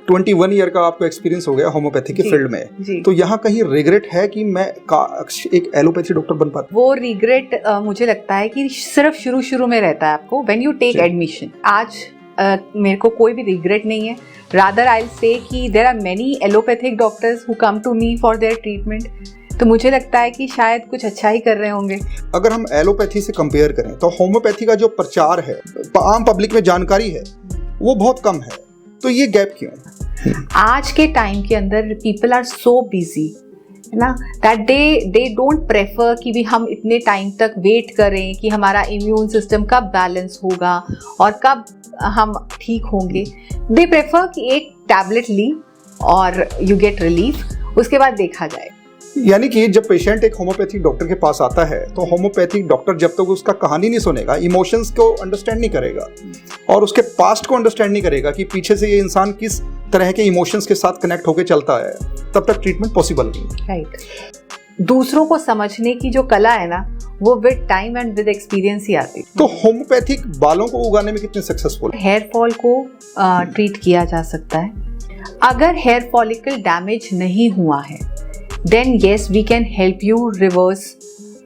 21 year का आपको experience हो गया होम्योपैथी के फील्ड में, तो यहाँ कहीं रिग्रेट है कि मैं एक एलोपैथी डॉक्टर बन पाता? वो रिग्रेट मुझे लगता है कि सिर्फ शुरू में रहता है आपको व्हेन यू टेक एडमिशन। आज मेरे को कोई भी रिग्रेट नहीं है, रादर आई विल से कि there are many allopathic doctors who come to me for their treatment, तो मुझे लगता है कि शायद कुछ अच्छा ही कर रहे होंगे। अगर हम एलोपैथी से कंपेयर करें तो होम्योपैथी का जो प्रचार है, आम पब्लिक में जानकारी है, वो बहुत कम है, तो ये गैप क्यों? आज के टाइम के अंदर पीपल आर सो बिजी है ना, दैट दे डोंट प्रेफर कि भी हम इतने टाइम तक वेट करें कि हमारा इम्यून सिस्टम कब बैलेंस होगा और कब हम ठीक होंगे। दे प्रेफर कि एक टैबलेट ली और यू गेट रिलीफ, उसके बाद देखा जाए। यानी कि जब पेशेंट एक होम्योपैथिक डॉक्टर के पास आता है तो होम्योपैथिक डॉक्टर जब तक उसका कहानी नहीं सुनेगा, इमोशंस को अंडरस्टैंड नहीं करेगा और उसके पास्ट को अंडरस्टैंड नहीं करेगा कि पीछे से ये इंसान किस तरह के इमोशंस के साथ कनेक्ट होकर चलता है, तब तक ट्रीटमेंट पॉसिबल नहीं। राइट। दूसरों को समझने की जो कला है ना, वो with time and with experience ही आती है। तो होम्योपैथिक बालों को उगाने में कितने सक्सेसफुल? हेयर फॉल को ट्रीट किया जा सकता है। अगर हेयर फॉलिकल डैमेज नहीं हुआ है then yes we can help you reverse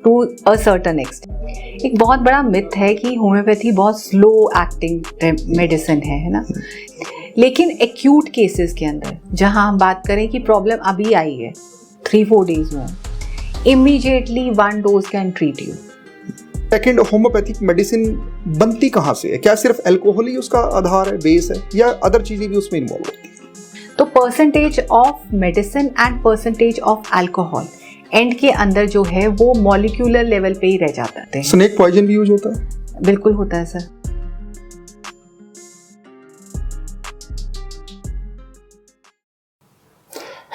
to a certain extent। एक बहुत बड़ा मिथ है कि होम्योपैथी बहुत स्लो एक्टिंग मेडिसिन है ना, लेकिन एक्यूट केसेस के अंदर जहां हम बात करें कि प्रॉब्लम अभी आई है 3-4 डेज में, immediately 1 dose can treat you. Second, homeopathic medicine बनती कहाँ से है? क्या सिर्फ अल्कोहल ही उसका आधार है, बेस है, या अदर चीजें भी उसमें इन्वॉल्व होती है? तो percentage of medicine and percentage of alcohol and के अंदर जो है वो मॉलिक्यूलर लेवल पे ही रह जाता है। स्नेक पॉइजन भी यूज होता है? बिल्कुल होता है सर।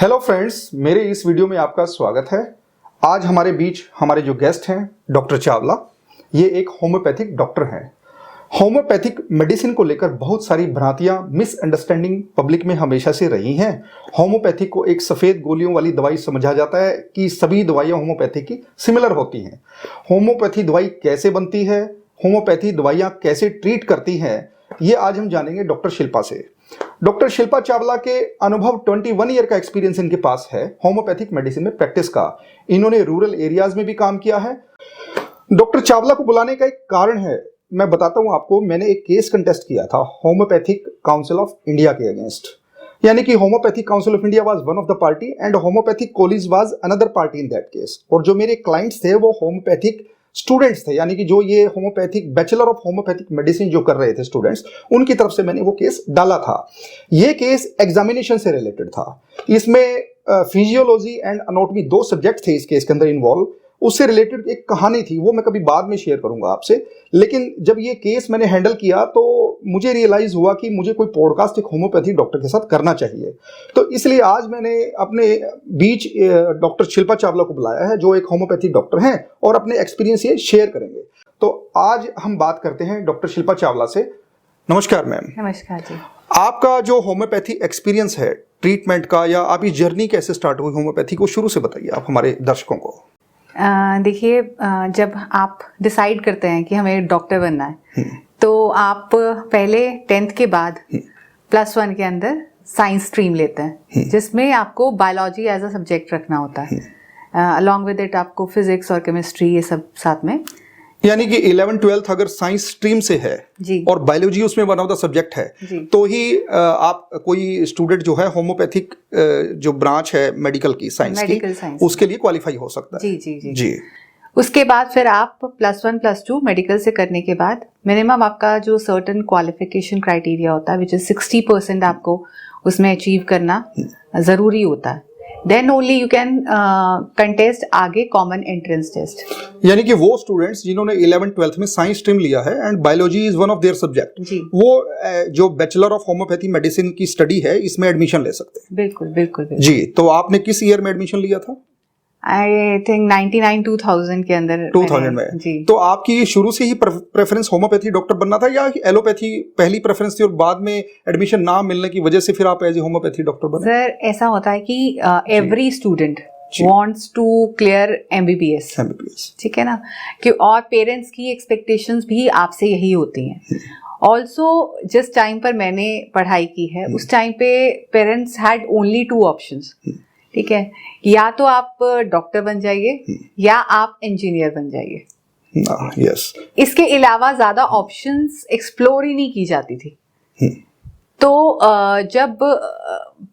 हेलो फ्रेंड्स, मेरे इस वीडियो में आपका स्वागत है। आज हमारे बीच हमारे जो गेस्ट हैं डॉक्टर चावला, ये एक होम्योपैथिक डॉक्टर हैं। होम्योपैथिक मेडिसिन को लेकर बहुत सारी भ्रांतियां, मिसअंडरस्टैंडिंग पब्लिक में हमेशा से रही हैं। होम्योपैथिक को एक सफ़ेद गोलियों वाली दवाई समझा जाता है कि सभी दवाइयां होम्योपैथी की सिमिलर होती हैं। होम्योपैथी दवाई कैसे बनती है, होम्योपैथी दवाइयां कैसे ट्रीट करती हैं, ये आज हम जानेंगे डॉक्टर शिल्पा से। डॉक्टर शिल्पा चावला के अनुभव 21 ईयर का एक्सपीरियंस इनके पास है होम्योपैथिक मेडिसिन में प्रैक्टिस का। इन्होंने रूरल एरियाज में भी काम किया है। डॉक्टर चावला को बुलाने का एक कारण है, मैं बताता हूं आपको। मैंने एक केस कंटेस्ट किया था होम्योपैथिक काउंसिल ऑफ इंडिया के अगेंस्ट, यानी कि homeopathic council of India was one of the party and homeopathic college was another party in that case. और जो मेरे क्लाइंट्स थे वो होम्योपैथिक स्टूडेंट्स थे, यानी कि जो ये homeopathic bachelor of homeopathic medicine जो कर रहे थे स्टूडेंट्स, उनकी तरफ से मैंने वो केस डाला था। ये केस एग्जामिनेशन से रिलेटेड था। इसमें फिजियोलॉजी एंड एनाटॉमी 2 सब्जेक्ट थे इस केस के अंदर इन्वॉल्व। उससे रिलेटेड एक कहानी थी, वो मैं कभी बाद में शेयर करूंगा आपसे। लेकिन जब ये केस मैंने हैंडल किया तो मुझे रियलाइज हुआ कि मुझे कोई पॉडकास्ट एक होम्योपैथी डॉक्टर के साथ करना चाहिए। तो इसलिए आज मैंने अपने बीच डॉक्टर शिल्पा चावला को बुलाया है, जो एक होम्योपैथी डॉक्टर हैं और अपने एक्सपीरियंस ये शेयर करेंगे। तो आज हम बात करते हैं डॉक्टर शिल्पा चावला से। नमस्कार मैम। नमस्कार जी। आपका जो होम्योपैथी एक्सपीरियंस है ट्रीटमेंट का, या आपकी जर्नी कैसे स्टार्ट हुई होम्योपैथी को, शुरू से बताइए आप हमारे दर्शकों को। देखिए, जब आप डिसाइड करते हैं कि हमें डॉक्टर बनना है तो आप पहले 10th के बाद +1 के अंदर साइंस स्ट्रीम लेते हैं, जिसमें आपको बायोलॉजी एज अ सब्जेक्ट रखना होता है। अलॉन्ग विद इट आपको फिजिक्स और केमिस्ट्री ये सब साथ में, यानी कि 11th-12th अगर साइंस स्ट्रीम से है जी, और बायोलॉजी उसमें वन ऑफ द सब्जेक्ट है जी, तो ही आप कोई स्टूडेंट जो है होम्योपैथिक जो ब्रांच है मेडिकल की, साइंस की, उसके लिए क्वालिफाई हो सकता है। जी जी जी जी। उसके बाद फिर आप +1 +2 मेडिकल से करने के बाद मिनिमम आपका जो सर्टेन क्वालिफिकेशन क्राइटेरिया होता है, विच इज 60% आपको उसमें अचीव करना जरूरी होता है। Then only you can contest आगे कॉमन एंट्रेंस टेस्ट। यानी कि वो स्टूडेंट्स जिन्होंने 11th-12th में साइंस स्ट्रीम लिया है and biology is one of their subject, वो जो बैचलर ऑफ होम्योपैथी मेडिसिन की स्टडी है इसमें एडमिशन ले सकते हैं। बिल्कुल बिल्कुल जी। तो आपने किस ईयर में एडमिशन लिया था? आई थिंक 99-2000 के अंदर 2000 में जी। तो आपकी शुरू से ही प्रेफरेंस होम्योपैथी डॉक्टर बनना था, या एलोपैथी पहली प्रेफरेंस थी और बाद में एडमिशन ना मिलने की वजह से फिर आप एज ए होम्योपैथी डॉक्टर बने? सर, ऐसा होता है कि every student wants to clear MBBS, ठीक है ना, कि और पेरेंट्स की एक्सपेक्टेशंस भी आपसे यही होती हैं। ऑल्सो जिस टाइम पर मैंने पढ़ाई की है उस टाइम पे पेरेंट्स हैड ओनली 2 ऑप्शंस, ठीक है, या तो आप डॉक्टर बन जाइए या आप इंजीनियर बन जाइए। यस, इसके अलावा ज्यादा ऑप्शंस एक्सप्लोर ही नहीं की जाती थी। तो जब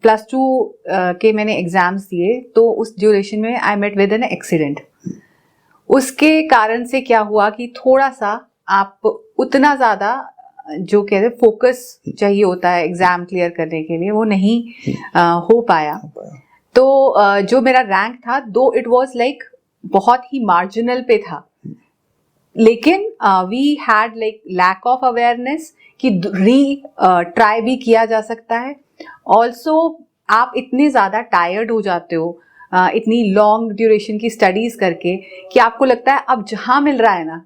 +2 के मैंने एग्जाम्स दिए तो उस ड्यूरेशन में I met with an accident. उसके कारण से क्या हुआ कि थोड़ा सा आप उतना ज्यादा जो कहते हैं फोकस चाहिए होता है एग्जाम क्लियर करने के लिए, वो नहीं हो पाया। तो जो मेरा रैंक था, दो इट वाज लाइक बहुत ही मार्जिनल पे था, लेकिन we had like lack of awareness कि ट्राई भी किया जा सकता है। ऑल्सो आप इतने ज़्यादा टायर्ड हो जाते हो इतनी लॉन्ग ड्यूरेशन की स्टडीज करके कि आपको लगता है अब जहाँ मिल रहा है ना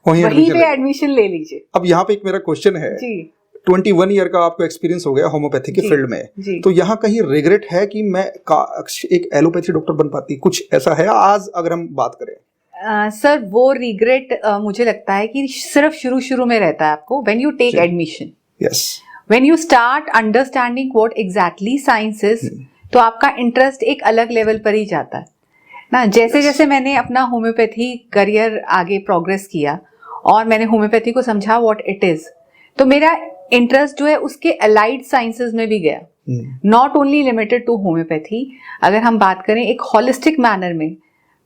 वहीं पे एडमिशन ले लीजिए। अब यहाँ पे एक मेरा क्वेश्चन है जी, 21 ईयर का आपको एक्सपीरियंस हो गया होम्योपैथी के फील्ड में, तो यहाँ कहीं रिग्रेट है कि मैं एक एलोपैथी डॉक्टर बन पाती, कुछ ऐसा है आज अगर हम बात करें? सर वो रिग्रेट मुझे लगता है कि सिर्फ शुरू में रहता है आपको, when you take admission, yes, when you start understanding what exactly science is, तो आपका इंटरेस्ट एक अलग लेवल पर ही जाता है ना। जैसे जैसे मैंने अपना होम्योपैथी करियर आगे प्रोग्रेस किया और मैंने होम्योपैथी को समझा व्हाट इट इज, तो मेरा इंटरेस्ट जो है उसके अलाइड साइंसेज में भी गया, not only limited to homeopathy. अगर हम बात करें एक होलिस्टिक मैनर में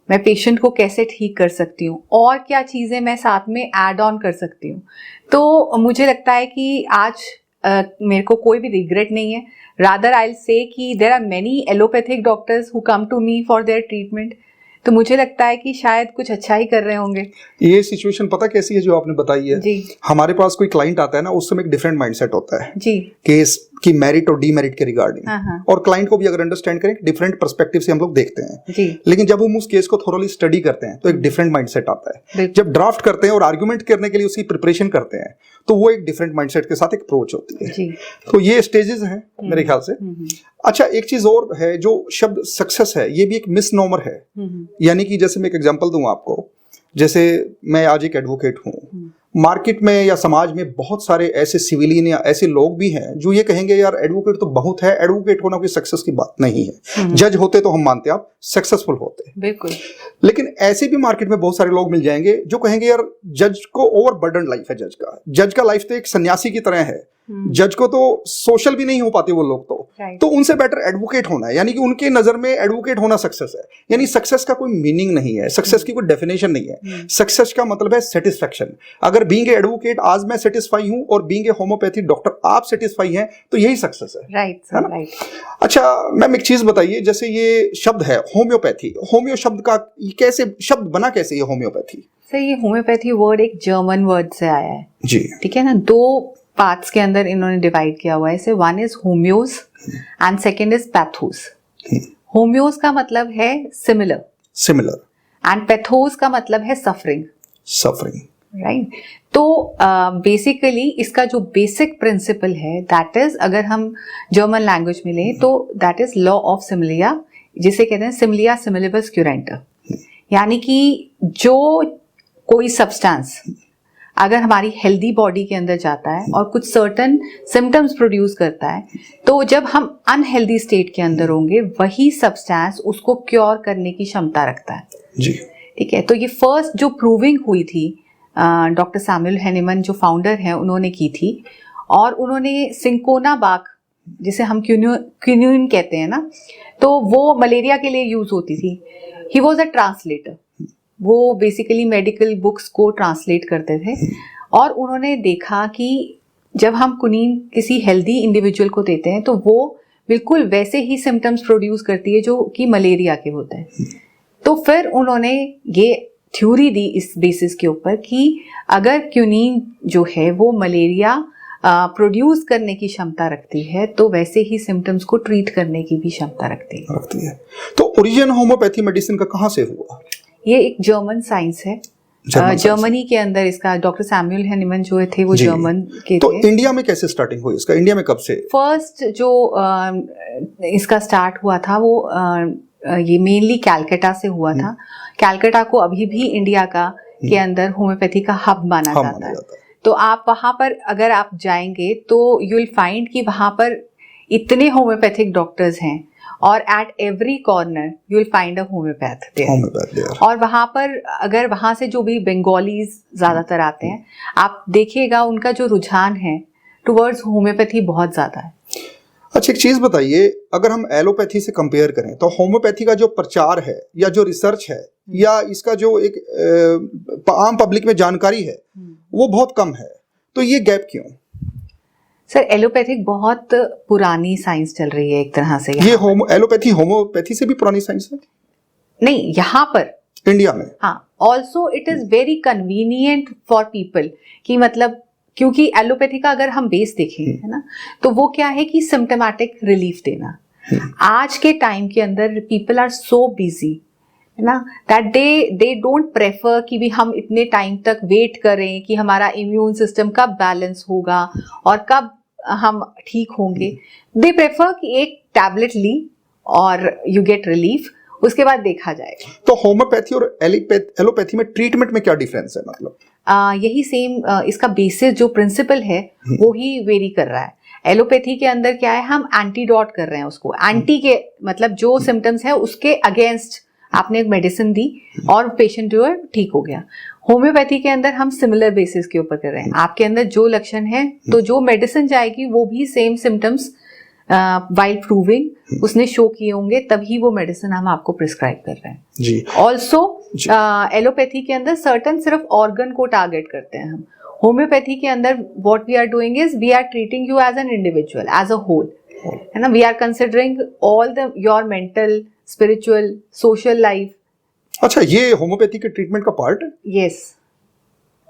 मैं पेशेंट को कैसे ठीक कर सकती हूँ और क्या चीज़ें मैं साथ में ऐड ऑन कर सकती हूँ, तो मुझे लगता है कि आज मेरे को कोई भी रिग्रेट नहीं है। रादर आई विल से कि there are many allopathic doctors who come to me for their treatment, तो मुझे लगता है कि शायद कुछ अच्छा ही कर रहे होंगे। ये सिचुएशन पता कैसी है जो आपने बताई है जी। हमारे पास कोई क्लाइंट आता है ना, उस समय एक डिफरेंट माइंडसेट होता है जी, केस की मेरिट और डीमेरिट के रिगार्डिंग, और क्लाइंट को भी अगर अंडरस्टैंड करें डिफरेंट पर्सपेक्टिव से हम लोग देखते हैं जी। लेकिन जब हम उस केस को थोरली स्टडी करते हैं तो एक डिफरेंट माइंडसेट आता है। जब ड्राफ्ट करते हैं और आर्गुमेंट करने के लिए उसकी प्रिपरेशन करते हैं तो वो एक डिफरेंट माइंडसेट के साथ एक अप्रोच होती है जी। तो ये स्टेजेस हैं मेरे ख्याल से। अच्छा, एक चीज और है, जो शब्द सक्सेस है ये भी एक मिसनोमर है, यानी कि जैसे मैं एक एग्जांपल दूं आपको, जैसे मैं आज एक एडवोकेट हूं, मार्केट में या समाज में बहुत सारे ऐसे सिविलियन या ऐसे लोग भी हैं जो ये कहेंगे यार एडवोकेट तो बहुत है, एडवोकेट होना कोई सक्सेस की बात नहीं है, जज होते तो हम मानते आप सक्सेसफुल होते, बिल्कुल। लेकिन ऐसे भी मार्केट में बहुत सारे लोग मिल जाएंगे जो कहेंगे यार जज को ओवरबर्डन लाइफ है, जज का लाइफ तो एक सन्यासी की तरह है, जज को तो सोशल भी नहीं हो पाते वो लोग, तो उनसे बेटर एडवोकेट होना है, यानी कि उनके नजर में एडवोकेट होना सक्सेस है। यानी सक्सेस का कोई मीनिंग नहीं है, सक्सेस की कोई डेफिनेशन नहीं है। सक्सेस का मतलब है सेटिस्फैक्शन। अगर बीइंग एडवोकेट आज मैं सेटिस्फाई हूं और बीइंग ए होम्योपैथी डॉक्टर आप सेटिस्फाई हैं, तो यही सक्सेस है, राइट। अच्छा मैम, एक चीज बताइए, जैसे ये शब्द है होम्योपैथी, होम्यो शब्द का कैसे शब्द बना, कैसे ये होम्योपैथी? सर ये होम्योपैथी वर्ड एक जर्मन वर्ड से आया है जी, ठीक है ना। दो पार्ट्स के अंदर इन्होंने डिवाइड किया हुआ है इसे, one is homoios and second is pathos. Homoios का मतलब है सिमिलर एंड पैथोस का मतलब है सफरिंग, राइट। तो बेसिकली इसका जो बेसिक प्रिंसिपल है दैट इज, अगर हम जर्मन लैंग्वेज में लें तो that is law of similia, जिसे कहते हैं सिमिलिया सिमिलिबस क्यूरेंटर। यानी कि जो कोई सब्सटेंस अगर हमारी हेल्दी बॉडी के अंदर जाता है और कुछ सर्टन सिम्टम्स प्रोड्यूस करता है, तो जब हम अनहेल्दी स्टेट के अंदर होंगे वही सब्सटेंस उसको क्योर करने की क्षमता रखता है जी, ठीक है। तो ये फर्स्ट जो प्रूविंग हुई थी डॉक्टर सैमुअल हैनीमन जो फाउंडर हैं उन्होंने की थी, और उन्होंने सिंकोना बाग जिसे हम क्विनोइन कहते हैं ना, तो वो मलेरिया के लिए यूज होती थी। ही वॉज अ ट्रांसलेटर, वो बेसिकली मेडिकल बुक्स को ट्रांसलेट करते थे, और उन्होंने देखा कि जब हम कुनीन किसी हेल्दी इंडिविजुअल को देते हैं तो वो बिल्कुल वैसे ही सिम्टम्स प्रोड्यूस करती है जो कि मलेरिया के होते हैं। तो फिर उन्होंने ये थ्योरी दी इस बेसिस के ऊपर कि अगर क्यूनीन जो है वो मलेरिया प्रोड्यूस करने की क्षमता रखती है तो वैसे ही सिम्टम्स को ट्रीट करने की भी क्षमता रखती है। तो ओरिजिन होम्योपैथी मेडिसिन का कहाँ से हुआ? ये एक जर्मन साइंस है, जर्मनी के अंदर इसका डॉक्टर सैमुअल हैनीमन जो थे वो जर्मन के तो थे। इंडिया में कैसे स्टार्टिंग हुई इसका? इंडिया में कब से? फर्स्ट जो इसका स्टार्ट हुआ था वो ये मेनली कैलकाटा से हुआ था। कैलकाटा को अभी भी इंडिया के अंदर होम्योपैथी का हब माना जाता है। तो आप वहाँ पर अगर आप जाएंगे तो यू विल फाइंड कि वहाँ पर इतने होम्योपैथिक डॉक्टर्स हैं और at every corner you will find a homeopath. और वहाँ पर अगर वहाँ से जो भी बंगालीज ज़्यादातर आते हैं, आप देखिएगा उनका जो रुझान है टुवर्ड्स होम्योपैथी बहुत ज़्यादा है। अच्छा, एक चीज बताइए, अगर हम एलोपैथी से कंपेयर करें तो होम्योपैथी का जो प्रचार है या जो रिसर्च है या इसका जो एक आम पब्लिक में जानकारी है वो बहुत कम है, तो ये गैप क्यों? सर, एलोपैथिक बहुत पुरानी साइंस चल रही है एक तरह से। ये एलोपैथी होम्योपैथी से भी पुरानी साइंस है? नहीं, यहाँ पर इंडिया में। हाँ, also it is very convenient for people कि मतलब क्योंकि एलोपैथी का अगर हम बेस देखें है ना, तो वो क्या है कि सिम्टोमेटिक रिलीफ देना। आज के टाइम के अंदर पीपल आर सो बिजी है ना, दैट दे डोंट प्रेफर कि भी हम इतने टाइम तक वेट करें कि हमारा इम्यून सिस्टम कब बैलेंस होगा और कब हम ठीक होंगे। दे प्रेफर कि एक टैबलेट ली और यू गेट रिलीफ, उसके बाद देखा जाएगा। तो होम्योपैथी और एलोपैथी में ट्रीटमेंट में क्या डिफरेंस है? मतलब यही सेम इसका बेसिस जो प्रिंसिपल है वो ही वेरी कर रहा है। एलोपैथी के अंदर क्या है, हम एंटीडोट कर रहे हैं उसको, एंटी के मतलब जो सिम्टम्स है उसके अगेंस्ट आपने एक मेडिसिन दी और पेशेंट जो है ठीक हो गया। होम्योपैथी के अंदर हम सिमिलर बेसिस के ऊपर कर रहे हैं, आपके अंदर जो लक्षण है तो जो मेडिसिन जाएगी वो भी सेम सिम्टम्स वाइल प्रूविंग उसने शो किए होंगे, तभी वो मेडिसिन हम आपको प्रिस्क्राइब कर रहे हैं जी। ऑल्सो एलोपैथी के अंदर सर्टन सिर्फ ऑर्गन को टारगेट करते हैं हम। होम्योपैथी के अंदर what we are doing is we are treating you as an individual, as a whole, है ना। We are considering all the your mental, spiritual, social life. अच्छा, ये होम्योपैथी के ट्रीटमेंट का पार्ट है? यस।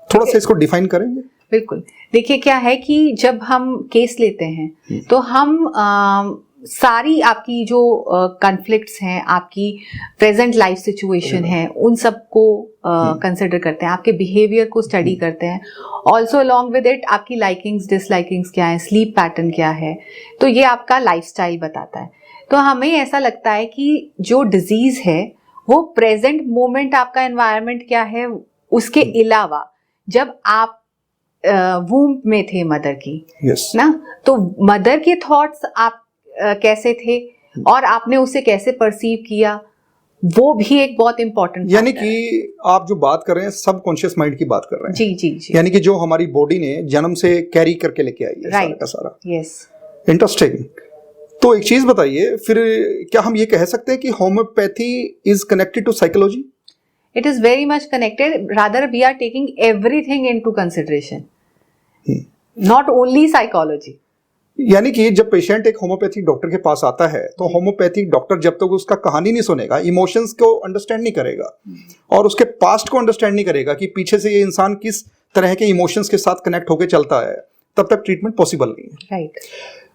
थोड़ा सा इसको डिफाइन करेंगे? बिल्कुल। देखिए क्या है कि जब हम केस लेते हैं तो हम सारी आपकी जो कॉन्फ्लिक्ट्स हैं, आपकी प्रेजेंट लाइफ सिचुएशन है, उन सबको कंसिडर करते हैं, आपके बिहेवियर को स्टडी करते हैं। ऑल्सो अलॉन्ग विद इट आपकी लाइकिंग्स डिसलाइकिंग्स क्या है, स्लीप पैटर्न क्या है, तो ये आपका लाइफस्टाइल बताता है। तो हमें ऐसा लगता है कि जो डिजीज है वो प्रेजेंट मोमेंट आपका एनवायरनमेंट क्या है, उसके अलावा जब आप वूम्ब में थे मदर की ना, तो मदर के थॉट्स आप कैसे थे और आपने उसे कैसे परसीव किया, वो भी एक बहुत इंपॉर्टेंट। यानी कि आप जो बात कर रहे हैं सबकॉन्शियस माइंड की बात कर रहे हैं। जी जी जी। यानी कि जो हमारी बॉडी ने जन्म से कैरी करके लेके आई है सारा का सारा। यस। इंटरेस्टिंग। तो एक चीज बताइए, फिर क्या हम ये कह सकते हैं कि homeopathy is connected to psychology? It is very much connected. Rather, we are taking everything into consideration, not only psychology. यानी कि जब पेशेंट एक होम्योपैथिक डॉक्टर के पास आता है तो होम्योपैथिक डॉक्टर जब तक उसका कहानी नहीं सुनेगा, इमोशंस को अंडरस्टैंड नहीं करेगा और उसके पास्ट को अंडरस्टैंड नहीं करेगा कि पीछे से ये इंसान किस तरह के इमोशंस के साथ कनेक्ट होकर चलता है, तब तक ट्रीटमेंट पॉसिबल नहीं है। राइट।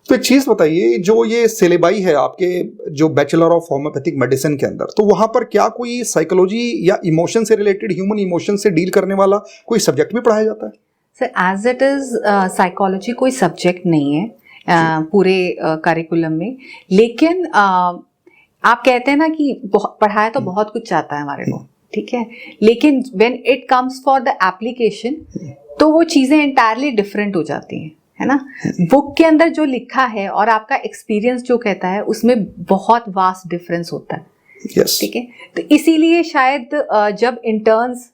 तो एक चीज बताइए, जो ये सिलेबाई है आपके जो बैचलर ऑफ होम्योपैथिक मेडिसिन के अंदर, तो वहां पर क्या कोई साइकोलॉजी या इमोशन से रिलेटेड, ह्यूमन इमोशन से डील करने वाला कोई सब्जेक्ट भी पढ़ाया जाता है? Sir, as it is psychology कोई सब्जेक्ट नहीं है पूरे करिकुलम में, लेकिन आप कहते हैं ना कि पढ़ाया तो बहुत कुछ चाहता है हमारे को, ठीक है, लेकिन when it comes for the application तो वो चीजें एंटायरली डिफरेंट हो जाती हैं, है ना। बुक के अंदर जो लिखा है और आपका एक्सपीरियंस जो कहता है उसमें बहुत वास्ट डिफरेंस होता है। yes. ठीक है, तो इसीलिए शायद जब इंटर्न्स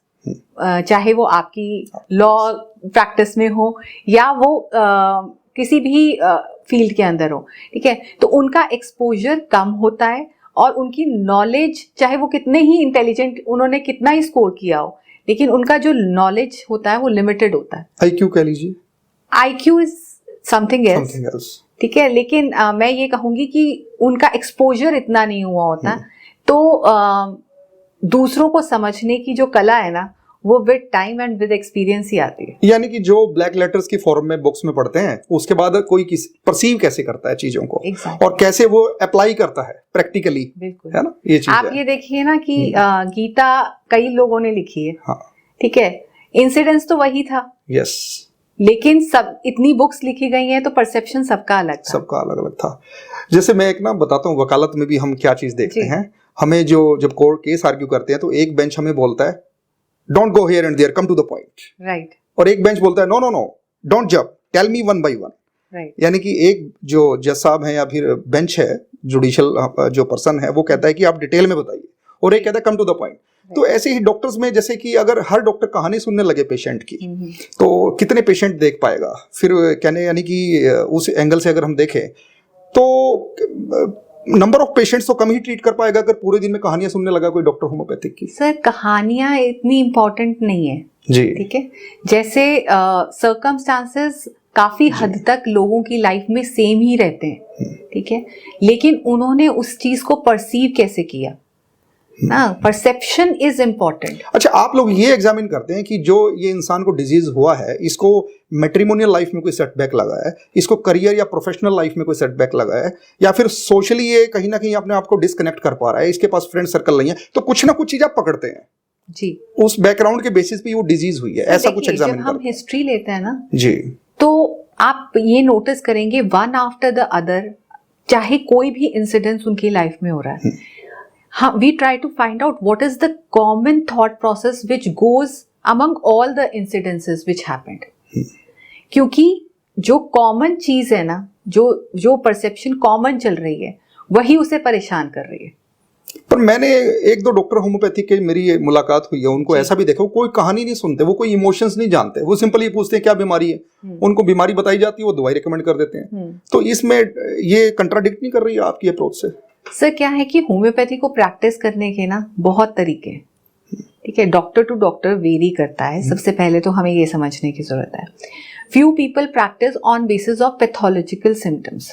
चाहे वो आपकी लॉ प्रैक्टिस में हो या वो किसी भी फील्ड के अंदर हो, ठीक है, तो उनका एक्सपोजर कम होता है और उनकी नॉलेज, चाहे वो कितने ही इंटेलिजेंट, उन्होंने कितना ही स्कोर किया हो, लेकिन उनका जो नॉलेज होता है वो लिमिटेड होता है। आईक्यू कह लीजिए। आईक्यू इज समथिंग एल्स, ठीक है, लेकिन मैं ये कहूंगी कि उनका एक्सपोजर इतना नहीं हुआ होता, तो दूसरों को समझने की जो कला है ना, वो with time and with experience ही आती है। यानी कि जो ब्लैक लेटर्स की फॉर्म में बुक्स में पढ़ते हैं, उसके बाद कोई परसीव कैसे करता है चीजों को, और कैसे वो अप्लाई करता है प्रैक्टिकली, है ना, ये चीज आप ये देखिए ना कि गीता कई लोगों ने लिखी है, हाँ, ठीक है, इंसिडेंस तो वही था, यस, लेकिन सब इतनी बुक्स लिखी गई हैं तो परसेप्शन सबका अलग था। सबका अलग अलग था। जैसे मैं एक ना बताता हूँ, वकालत में भी हम क्या चीज देखते हैं, हमें जब कोर्ट केस आर्ग्यू करते हैं तो एक बेंच हमें बोलता है don't go here and there, come to the point, right, और एक बेंच बोलता है no no no don't jump, tell me one by one. Right. यानी कि एक जो जज साहब है या फिर बेंच है, जुडिशियल जो पर्सन है, वो कहता है कि आप डिटेल में बताइए, और एक कहता है कम टू द पॉइंट। तो ऐसे ही डॉक्टर्स में, जैसे कि अगर हर डॉक्टर कहानी सुनने लगे पेशेंट की, तो कितने पेशेंट देख पाएगा। फिर कहने यानी कि उस एंगल से अगर हम देखें तो नंबर ऑफ पेशेंट्स तो कम ही ट्रीट कर पाएगा अगर पूरे दिन में कहानियां सुनने लगा कोई डॉक्टर होम्योपैथिक की। सर कहानियां इतनी इम्पोर्टेंट नहीं है जी, ठीक है। जैसे सर्कमस्टांसेस काफी हद तक लोगों की लाइफ में सेम ही रहते हैं ठीक है, लेकिन उन्होंने उस चीज को परसीव कैसे किया ना, परसेप्शन इज इम्पोर्टेंट। अच्छा, आप लोग ये एग्जामिन करते हैं कि जो ये इंसान को डिजीज हुआ है, इसको मैट्रिमोनियल लाइफ में कोई सेटबैक लगा है, इसको करियर या प्रोफेशनल लाइफ में कोई सेटबैक लगा है, या फिर सोशली ये कहीं ना कहीं अपने आप को डिस्कनेक्ट कर पा रहा है, इसके पास फ्रेंड सर्कल नहीं है, तो कुछ ना कुछ चीज आप पकड़ते हैं जी, उस बैकग्राउंड के बेसिस पे वो डिजीज हुई है, ऐसा कुछ एग्जामिन जब हम करते हैं। हिस्ट्री लेते हैं ना जी, तो आप ये नोटिस करेंगे वन आफ्टर द अदर, चाहे कोई भी इंसिडेंस उनकी लाइफ में हो रहा है, हाँ, we try to find out what is the common thought process which goes among all the incidences which happened. क्योंकि जो कॉमन चीज है ना, जो परसेप्शन कॉमन चल रही है, वही उसे परेशान कर रही है। पर मैंने एक दो डॉक्टर होम्योपैथी के मेरी मुलाकात हुई है, उनको ऐसा भी देखा, वो कोई कहानी नहीं सुनते, वो कोई इमोशंस नहीं जानते, वो सिंपल ये पूछते हैं क्या बीमारी है, उनको बीमारी बताई जाती है, वो दवाई रिकमेंड कर देते हैं। तो इसमें ये कंट्राडिक्ट नहीं कर रही है आपकी अप्रोच से? सर क्या है कि होम्योपैथी को प्रैक्टिस करने के ना बहुत तरीके हैं ठीक है, डॉक्टर टू डॉक्टर वेरी करता है। सबसे पहले तो हमें ये समझने की जरूरत है, few people practice on basis of pathological symptoms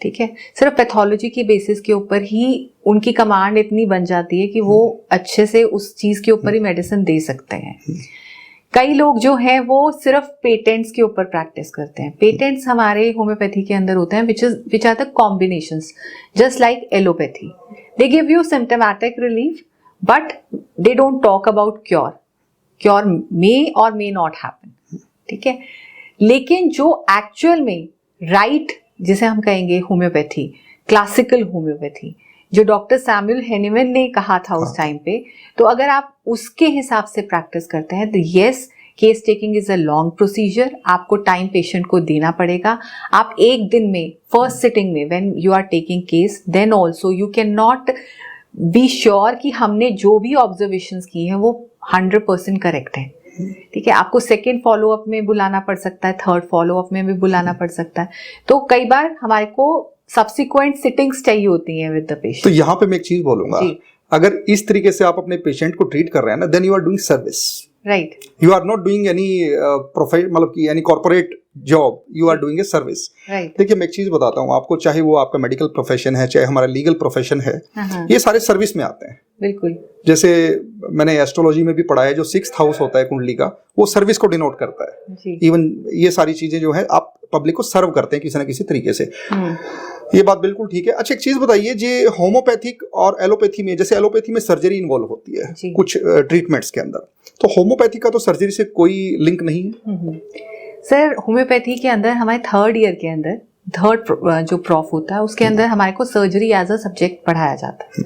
ठीक है, सिर्फ पैथोलॉजी के बेसिस के ऊपर ही उनकी कमांड इतनी बन जाती है कि वो अच्छे से उस चीज के ऊपर ही मेडिसिन दे सकते हैं। कई लोग जो हैं वो सिर्फ पेटेंट्स के ऊपर प्रैक्टिस करते हैं। पेटेंट्स हमारे होम्योपैथी के अंदर होते हैं which are the combinations just like allopathy, they give you symptomatic relief but they don't talk about cure may और मे नॉट हैपन ठीक है। लेकिन जो एक्चुअल में राइट जिसे हम कहेंगे होम्योपैथी, क्लासिकल होम्योपैथी, जो डॉक्टर सैमुअल हेनीमैन ने कहा था उस टाइम पे, तो अगर आप उसके हिसाब से प्रैक्टिस करते हैं तो yes, case taking is a long procedure, आपको टाइम पेशेंट को देना पड़ेगा। आप एक दिन में फर्स्ट सिटिंग में when you are taking case, then also you can not be sure कि हमने जो भी ऑब्जर्वेशंस की हैं वो 100% करेक्ट है ठीक है। आपको सेकेंड फॉलोअप में बुलाना पड़ सकता है, थर्ड फॉलोअप में भी बुलाना पड़ सकता है, तो कई बार हमारे को सब्सिक्वेंट सिटिंग्स चाहिए होती हैं विद द पेशेंट। तो यहाँ पे मैं एक चीज बोलूंगा, अगर इस तरीके से आप अपने पेशेंट को ट्रीट कर रहे हैं ना, then you are doing service, right, you are not doing any profession, मतलब कि any corporate job, you are doing a service. देखिए मैं एक चीज बताता हूँ आपको, चाहे वो आपका मेडिकल प्रोफेशन है, चाहे हमारा लीगल प्रोफेशन है, ये सारे सर्विस में आते हैं। बिल्कुल, जैसे मैंने एस्ट्रोलॉजी में भी पढ़ा है, जो 6th हाउस होता है कुंडली का, वो सर्विस को डिनोट करता है। इवन ये सारी चीजें जो है आप पब्लिक को सर्व करते हैं किसी ना किसी तरीके से, ये बात बिल्कुल ठीक है। अच्छा एक चीज बताइए, जो होम्योपैथिक और एलोपैथी में, जैसे एलोपैथी में सर्जरी इन्वॉल्व होती है कुछ ट्रीटमेंट्स के अंदर, तो होम्योपैथी का तो सर्जरी से कोई लिंक नहीं है? सर होम्योपैथी के अंदर हमारे थर्ड ईयर के अंदर थर्ड जो प्रॉफ होता है उसके अंदर हमारे को सर्जरी एज अ सब्जेक्ट पढ़ाया जाता है।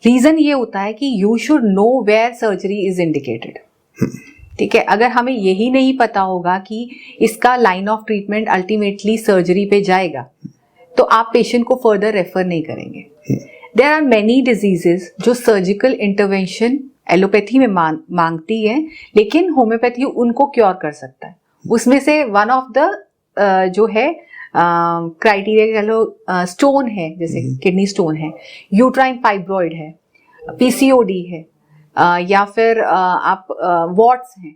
रीजन ये होता है कि you should know where surgery is indicated ठीक है। अगर हमें यही नहीं पता होगा कि इसका line of treatment ultimately surgery पे जाएगा, तो आप पेशेंट को फर्दर रेफर नहीं करेंगे। देयर आर मेनी डिजीजेस जो सर्जिकल इंटरवेंशन एलोपैथी में मांगती है, लेकिन होम्योपैथी उनको क्योर कर सकता है। उसमें से वन ऑफ द जो है क्राइटेरिया कह लो, स्टोन है, जैसे किडनी स्टोन है, यूट्राइन फाइब्रॉइड है, पीसीओडी है, या फिर आप वॉट्स हैं,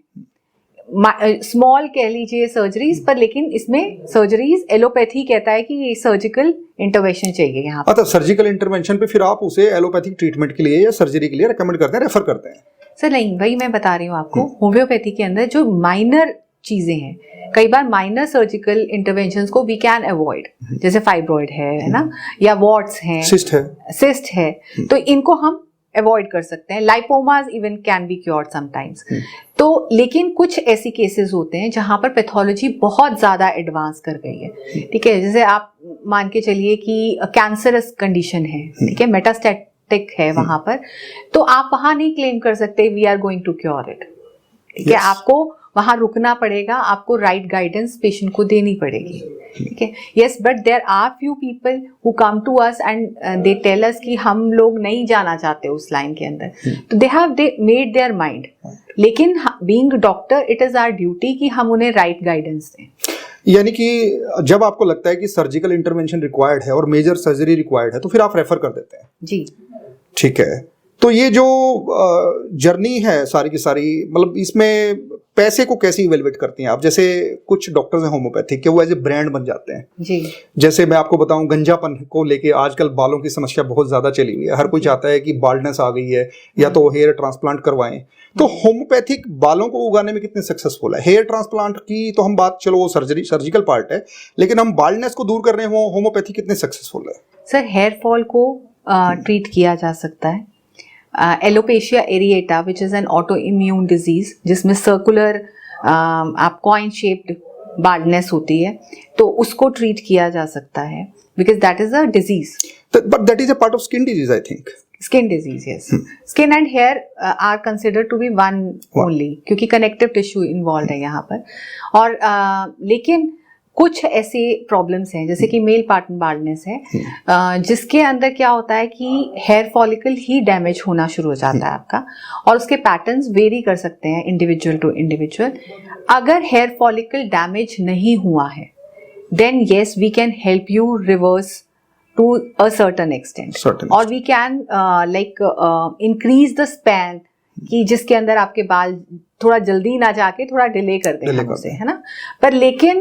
स्मॉल कह लीजिए सर्जरीज पर, लेकिन इसमें सर्जरीज एलोपैथी कहता है कि सर्जिकल इंटरवेंशन चाहिए यहाँ पर। तो सर्जिकल इंटरवेंशन पे फिर आप उसे एलोपैथिक ट्रीटमेंट के लिए या सर्जरी के लिए रेकमेंड करते हैं, रेफर करते हैं? सर नहीं, वही मैं बता रही हूँ आपको, होम्योपैथी के अंदर जो माइनर चीजें हैं, कई बार माइनर सर्जिकल इंटरवेंशंस को वी कैन अवॉइड, जैसे फाइब्रॉइड है ना, या वॉट्स हैं, सिस्ट है, तो इनको हम अवॉइड कर सकते हैं। Lipomas even can be cured sometimes. तो लेकिन कुछ ऐसी केसेस होते हैं जहां पर पैथोलॉजी बहुत ज्यादा एडवांस कर गई है ठीक है। जैसे आप मान के चलिए कि कैंसरस कंडीशन है ठीक है, मेटास्टैटिक है वहां पर, तो आप वहां नहीं क्लेम कर सकते we are going to cure it ठीक है। आपको वहाँ रुकना पड़ेगा, आपको राइट गाइडेंस पेशेंट को देनी पड़ेगी, ठीक है। Yes, but there are few people who come to us and they tell us कि हम लोग नहीं जाना चाहते उस लाइन के अंदर, तो दे मेड देयर माइंड, लेकिन being doctor it is our duty कि हम उन्हें राइट गाइडेंस दें। यानी कि जब आपको लगता है कि सर्जिकल इंटरवेंशन रिक्वायर्ड है और मेजर सर्जरी रिक्वायर्ड है तो फिर आप रेफर कर देते हैं। जी, ठीक है। तो ये जो जर्नी है सारी की सारी, मतलब इसमें पैसे को कैसे इवेलुएट करती हैं आप? जैसे कुछ डॉक्टर्स हैं होम्योपैथिक के, वो एज ए ब्रांड बन जाते हैं जी। जैसे मैं आपको बताऊं, गंजापन को लेके आजकल बालों की समस्या बहुत ज्यादा चली हुई है। हर कोई चाहता है कि बाल्डनेस आ गई है या तो हेयर ट्रांसप्लांट करवाएं। तो होम्योपैथिक बालों को उगाने में कितने सक्सेसफुल है? हेयर ट्रांसप्लांट की तो हम बात, चलो वो सर्जिकल पार्ट है, लेकिन हम बाल्डनेस को दूर करने में होम्योपैथी कितने सक्सेसफुल है? सर, हेयर फॉल को ट्रीट किया जा सकता है। Alopecia areata which is an autoimmune disease, जिसमें सर्कुलर आप कॉइन शेप्ड बाल्डनेस होती है, तो उसको ट्रीट किया जा सकता है because that is a disease. But that is a part of skin disease, I think. Skin disease, yes. Skin and hair are considered to be one only, क्योंकि connective tissue involve है यहाँ पर। और लेकिन कुछ ऐसे प्रॉब्लम्स हैं जैसे कि मेल पार्टन बाल्डनेस है, जिसके अंदर क्या होता है कि हेयर फॉलिकल ही डैमेज होना शुरू हो जाता है आपका, और उसके पैटर्न्स वेरी कर सकते हैं इंडिविजुअल टू इंडिविजुअल। अगर हेयर फॉलिकल डैमेज नहीं हुआ है then yes we can help you reverse to a certain extent, और we can like increase the span, कि जिसके अंदर आपके बाल थोड़ा जल्दी ना जाके थोड़ा डिले कर दें हम उसे, है ना। पर लेकिन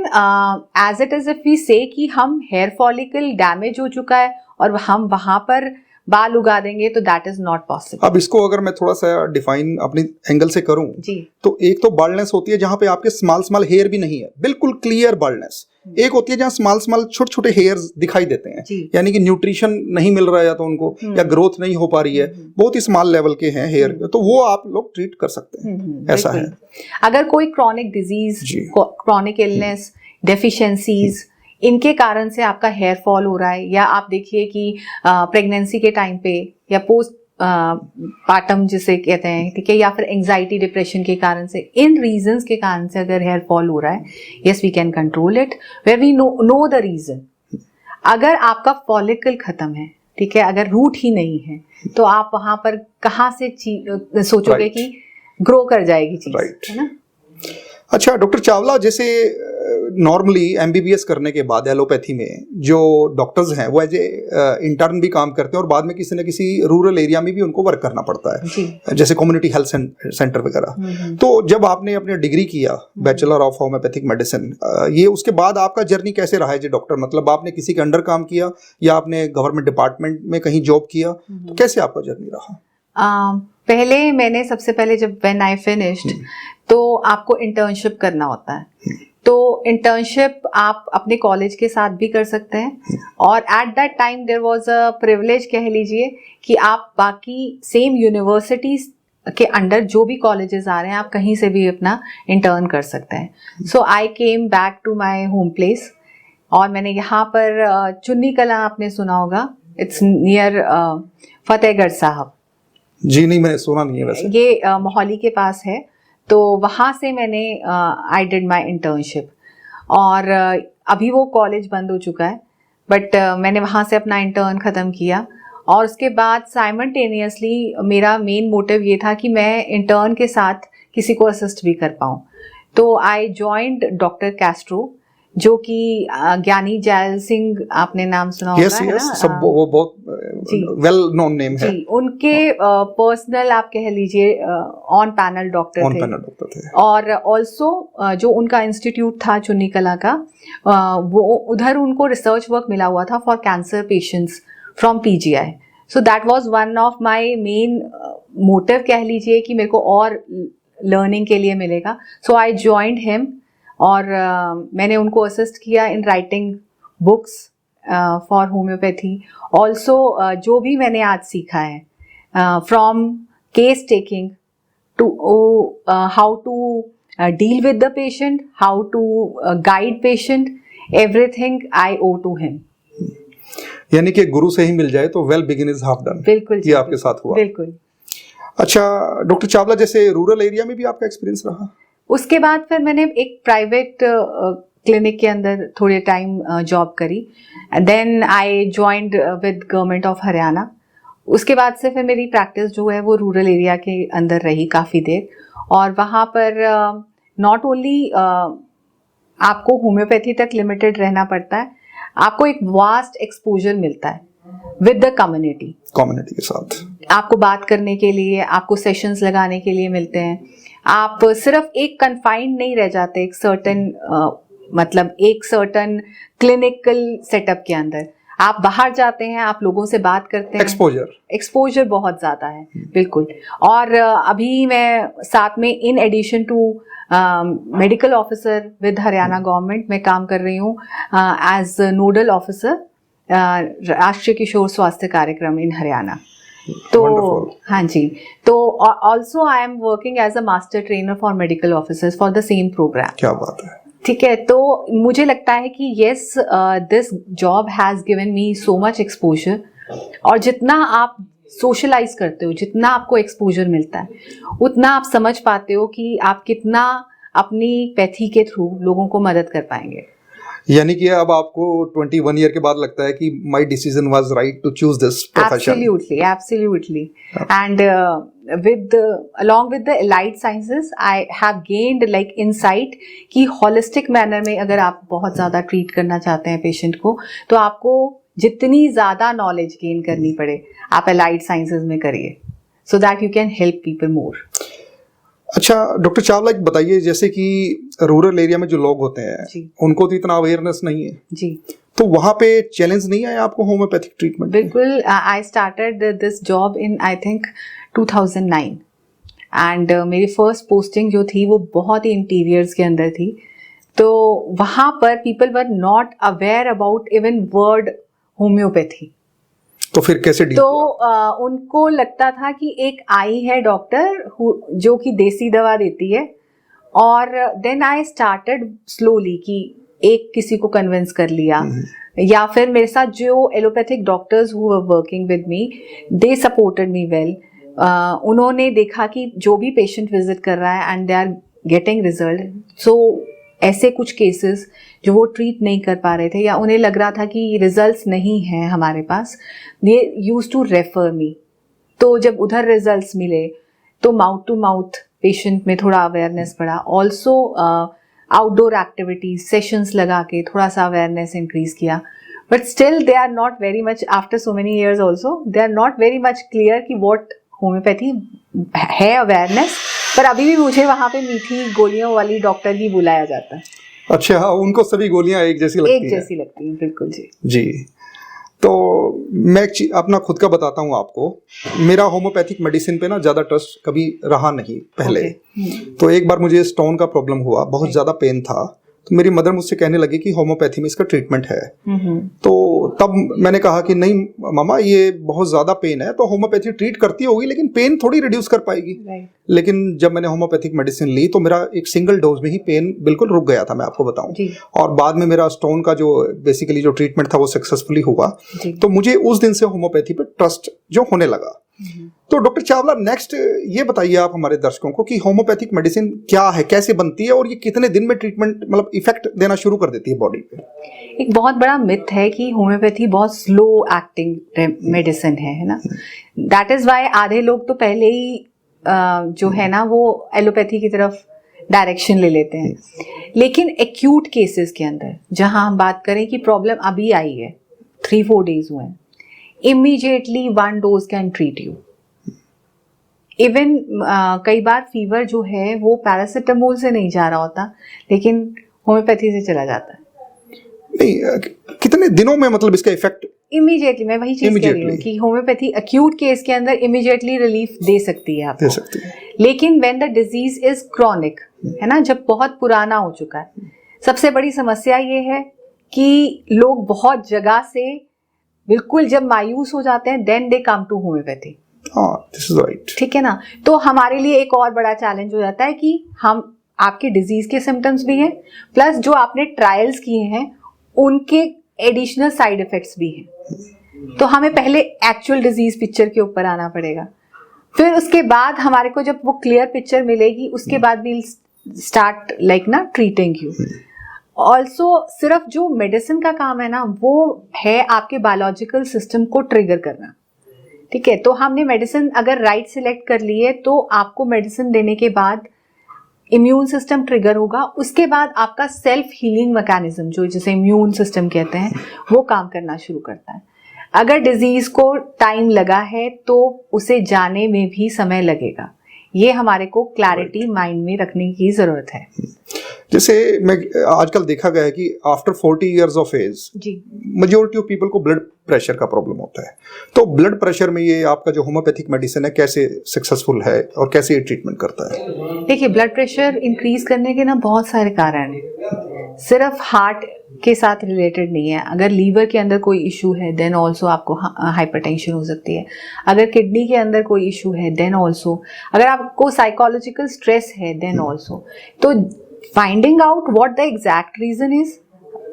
as it is if we say कि हम हेयर फॉलिकल डैमेज हो चुका है और हम वहां पर बाल उगा देंगे, तो दैट इज नॉट पॉसिबल। अब इसको अगर मैं थोड़ा सा डिफाइन अपनी एंगल से करूं जी, तो एक तो बाल्डनेस होती है जहां पे आपके स्मॉल हेयर भी नहीं है, बिल्कुल क्लियर बाल्डनेस। एक होती है जहां स्मॉल छोटे छोटे हेयर्स दिखाई देते हैं, यानी कि न्यूट्रिशन नहीं मिल रहा है या तो उनको, या ग्रोथ नहीं हो पा रही है, बहुत ही स्मॉल लेवल के हैं हेयर, तो वो आप लोग ट्रीट कर सकते हैं। ऐसा है। अगर कोई chronic disease, chronic illness, deficiencies, इनके कारण से आपका हेयर फॉल हो रहा है, या आप देखिए कि प्रेगनेंसी के टाइम पे या पोस्ट पार्टम जिसे कहते हैं, ठीक है, या फिर एंजाइटी डिप्रेशन के कारण से, इन रीजंस के कारण से अगर हेयर फॉल हो रहा है, yes we can control it where we know the reason. अगर आपका फॉलिकल खत्म है, ठीक है, अगर रूट ही नहीं है, तो आप वहां पर कहाँ से सोचोगे कि ग्रो कर जाएगी चीज, है ना। अच्छा डॉक्टर चावला, जैसे नॉर्मली एमबीबीएस करने के बाद एलोपैथी में जो डॉक्टर्स हैं वो एज ए इंटर्न भी काम करते हैं, और बाद में किसी न किसी रूरल एरिया में भी उनको वर्क करना पड़ता है, जैसे कम्युनिटी हेल्थ सेंटर वगैरह। तो जब आपने अपनी डिग्री किया बैचलर ऑफ होम्योपैथिक मेडिसिन, ये उसके बाद आपका जर्नी कैसे रहा है जी डॉक्टर? मतलब आपने किसी के अंडर काम किया या आपने गवर्नमेंट डिपार्टमेंट में कहीं जॉब किया, तो कैसे आपका जर्नी रहा? पहले मैंने सबसे पहले जब व्हेन आई फिनिश्ड, तो आपको इंटर्नशिप करना होता है। तो इंटर्नशिप आप अपने कॉलेज के साथ भी कर सकते हैं, और at that time there was a privilege, कह लीजिए, कि आप बाकी सेम यूनिवर्सिटीज के अंडर जो भी कॉलेजेस आ रहे हैं, आप कहीं से भी अपना इंटर्न कर सकते हैं। So I came back to my home place, और मैंने यहाँ पर चुन्नी कला आपने सुना होगा, इट्स नियर फतेहगढ़ साहब। जी नहीं, मैंने सुना नहीं है वैसे। ये मोहाली के पास है, तो वहाँ से मैंने आई डिड माई इंटर्नशिप, और अभी वो कॉलेज बंद हो चुका है, बट मैंने वहाँ से अपना इंटर्न ख़त्म किया, और उसके बाद साइमल्टेनियसली मेरा मेन मोटिव ये था कि मैं इंटर्न के साथ किसी को असिस्ट भी कर पाऊँ। तो आई जॉइंड डॉक्टर कैस्ट्रो, जो कि ज्ञानी जैल सिंह, आपने नाम सुना होगा, है ना? सब वो बहुत वेल नोन नेम है। जी, उनके पर्सनल आप कह लीजिए ऑन पैनल डॉक्टर थे। और ऑल्सो जो उनका इंस्टीट्यूट था चुन्नी कला का, वो उधर उनको रिसर्च वर्क मिला हुआ था for cancer patients from PGI. So that was one of my main motive, कह लीजिए, कि मेरे को और लर्निंग के लिए मिलेगा। सो आई जॉइंड हिम, और मैंने उनको असिस्ट किया in writing books for homeopathy. Also जो भी मैंने आज सीखा है, from case taking to how to deal with the patient, how to guide patient, everything I owe to him. यानी कि गुरु से ही मिल जाए तो well begin is half done. बिल्कुल, ये आपके साथ हुआ? बिल्कुल। अच्छा डॉक्टर चावला, जैसे रूरल एरिया में भी आपका एक्सपीरियंस रहा? उसके बाद फिर मैंने एक प्राइवेट क्लिनिक के अंदर थोड़े टाइम जॉब करी. Then I joined with government of Haryana. उसके बाद से फिर मेरी प्रैक्टिस जो है वो रूरल एरिया के अंदर रही काफ़ी देर. और वहाँ पर नॉट ओनली आपको होम्योपैथी तक लिमिटेड रहना पड़ता है, आपको एक वास्ट एक्सपोजर मिलता है विद द कम्युनिटी के साथ. आपको बात करने के लिए, आपको सेशंस लगाने के लिए मिलते हैं. आप सिर्फ एक कन्फाइंड नहीं रह जाते एक सर्टन क्लिनिकल सेटअप के अंदर. आप बाहर जाते हैं, आप लोगों से बात करते हैं. एक्सपोजर बहुत ज़्यादा है, बिल्कुल. और अभी मैं साथ में in addition to medical officer with Haryana government मैं काम कर रही हूँ एज नोडल ऑफिसर राष्ट्रीय किशोर स्वास्थ्य कार्यक्रम इन हरियाणा. तो हाँ जी, तो also I am working as a master trainer for medical officers for the same programme. क्या बात है. ठीक है, तो मुझे लगता है कि yes, this job has given me so much exposure. और जितना आप सोशलाइज करते हो, जितना आपको एक्सपोजर मिलता है, उतना आप समझ पाते हो कि आप कितना अपनी पैथी के थ्रू लोगों को मदद कर पाएंगे. यानी कि अब आपको 21 ईयर के बाद लगता है कि my decision was right to choose this profession. Absolutely. And along with the allied sciences, I have gained like insight कि holistic manner में अगर आप बहुत ज़्यादा ट्रीट करना चाहते हैं पेशेंट को, तो आपको जितनी ज़्यादा नॉलेज गेन करनी पड़े आप allied sciences में करिए, so that you can help people more. अच्छा डॉक्टर चावला, एक बताइए, जैसे कि रूरल एरिया में जो लोग होते हैं उनको तो इतना अवेयरनेस नहीं है जी, तो वहाँ पे चैलेंज नहीं आया आपको होम्योपैथिक ट्रीटमेंट? बिल्कुल. I started this job in I think 2009 and मेरी फर्स्ट पोस्टिंग जो थी वो बहुत ही इंटीरियर्स के अंदर थी. तो वहाँ पर people were not aware about even word homeopathy. तो फिर कैसे डील? तो उनको लगता था कि एक आई है डॉक्टर जो कि देसी दवा देती है. और देन आई स्टार्टेड स्लोली कि एक किसी को कन्विंस कर लिया, या फिर मेरे साथ जो allopathic doctors who were working with me, they supported me well. उन्होंने देखा कि जो भी पेशेंट विजिट कर रहा है and they are getting result. So ऐसे कुछ केसेस जो वो ट्रीट नहीं कर पा रहे थे या उन्हें लग रहा था कि रिजल्ट्स नहीं हैं हमारे पास, they used to refer me. तो जब उधर रिजल्ट्स मिले तो माउथ टू माउथ पेशेंट में थोड़ा अवेयरनेस बढ़ा. ऑल्सो आउटडोर एक्टिविटीज सेशंस लगा के थोड़ा सा अवेयरनेस इंक्रीज किया. But still they are not very much, after so many years also they are not very much clear कि वॉट होम्योपैथी है अवेयरनेस. पर अभी भी मुझे वहाँ पे मीठी गोलियों वाली डॉक्टर ही बुलाया जाता है. अच्छा, उनको सभी गोलियां एक जैसी लगती हैं. बिल्कुल जी. तो मैं अपना खुद का बताता हूँ आपको. मेरा होम्योपैथिक मेडिसिन पे ना ज़्यादा ट्रस्ट कभी रहा नहीं पहले. तो एक बार मुझे स्टोन का प्रॉब्लम हुआ, बहुत ज़्यादा पेन था. तो मेरी मदर मुझसे कहने लगी कि होम्योपैथी में इसका ट्रीटमेंट है. तो तब मैंने कहा कि नहीं मामा, ये बहुत ज़्यादा पेन है तो होम्योपैथी ट्रीट करती होगी लेकिन पेन थोड़ी रिड्यूस कर पाएगी. लेकिन जब मैंने होम्योपैथिक मेडिसिन ली तो मेरा एक सिंगल डोज में ही पेन बिल्कुल रुक गया था, मैं आपको बताऊं. और बाद में मेरा स्टोन का जो बेसिकली जो ट्रीटमेंट था वो सक्सेसफुली हुआ. तो मुझे उस दिन से होम्योपैथी पे ट्रस्ट जो होने लगा. तो डॉक्टर चावला, नेक्स्ट ये बताइए आप हमारे दर्शकों को कि होम्योपैथिक मेडिसिन क्या है, कैसे बनती है और ये कितने दिन में ट्रीटमेंट मतलब इफेक्ट देना शुरू कर देती है बॉडी पे? एक बहुत बड़ा मिथ है कि होम्योपैथी बहुत स्लो एक्टिंग मेडिसिन है ना. दैट इज व्हाई आधे लोग तो पहले ही जो है ना वो एलोपैथी की तरफ डायरेक्शन ले लेते हैं. लेकिन एक्यूट केसेस के अंदर जहां हम बात करें कि प्रॉब्लम अभी आई है, 3-4 डेज हुए हैं, immediately one dose can treat you. Even कई बार फीवर जो है वो पैरासिटामोल से नहीं जा रहा होता, लेकिन होम्योपैथी से चला जाता है. नहीं, कितने दिनों में मतलब इसका इफेक्ट? इमीडिएटली. मैं वही चीज कह रही हूँ कि होम्योपैथी एक्यूट केस के अंदर इमीडिएटली रिलीफ दे सकती है आपको. दे सकती है. लेकिन when the disease is chronic, है ना, जब बहुत पुराना हो चुका है, सबसे बड़ी समस्या ये है कि लोग बहुत जगह से बिल्कुल जब मायूस हो जाते हैं then they come to homeopathy. This is right. ठीक है ना. तो हमारे लिए एक और बड़ा चैलेंज हो जाता है कि हम आपके डिजीज के सिम्टम्स भी हैं, प्लस जो आपने ट्रायल्स किए हैं उनके एडिशनल साइड इफेक्ट्स भी हैं. तो हमें पहले एक्चुअल डिजीज पिक्चर के ऊपर आना पड़ेगा. फिर उसके बाद हमारे को जब वो क्लियर पिक्चर मिलेगी उसके बाद वी start like ना treating you. ऑल्सो सिर्फ जो मेडिसिन का काम है ना वो है आपके बायोलॉजिकल सिस्टम को ट्रिगर करना, ठीक है। तो हमने मेडिसिन अगर राइट सिलेक्ट कर ली है तो आपको मेडिसिन देने के बाद इम्यून सिस्टम ट्रिगर होगा, उसके बाद आपका सेल्फ हीलिंग मैकेनिज्म जो जिसे इम्यून सिस्टम कहते हैं वो काम करना शुरू करता है। अगर डिजीज को टाइम लगा है तो उसे जाने में भी समय लगेगा, ये हमारे को क्लैरिटी माइंड में रखने की जरूरत है। जैसे मैं आजकल देखा गया है कि after 40 years of age majority of people को ब्लड प्रेशर का प्रॉब्लम होता है, तो ब्लड प्रेशर में ये आपका जो होम्योपैथिक मेडिसिन है कैसे सक्सेसफुल है और कैसे ये ट्रीटमेंट करता है? देखिए, ब्लड प्रेशर इंक्रीज करने के ना बहुत सारे कारण हैं, सिर्फ हार्ट के साथ रिलेटेड नहीं है। अगर लीवर के अंदर कोई इशू है देन ऑल्सो आपको हाइपरटेंशन हो सकती है। अगर किडनी के अंदर कोई इशू है देन ऑल्सो, अगर आपको साइकोलॉजिकल स्ट्रेस है देन ऑल्सो। तो finding out what the exact reason is,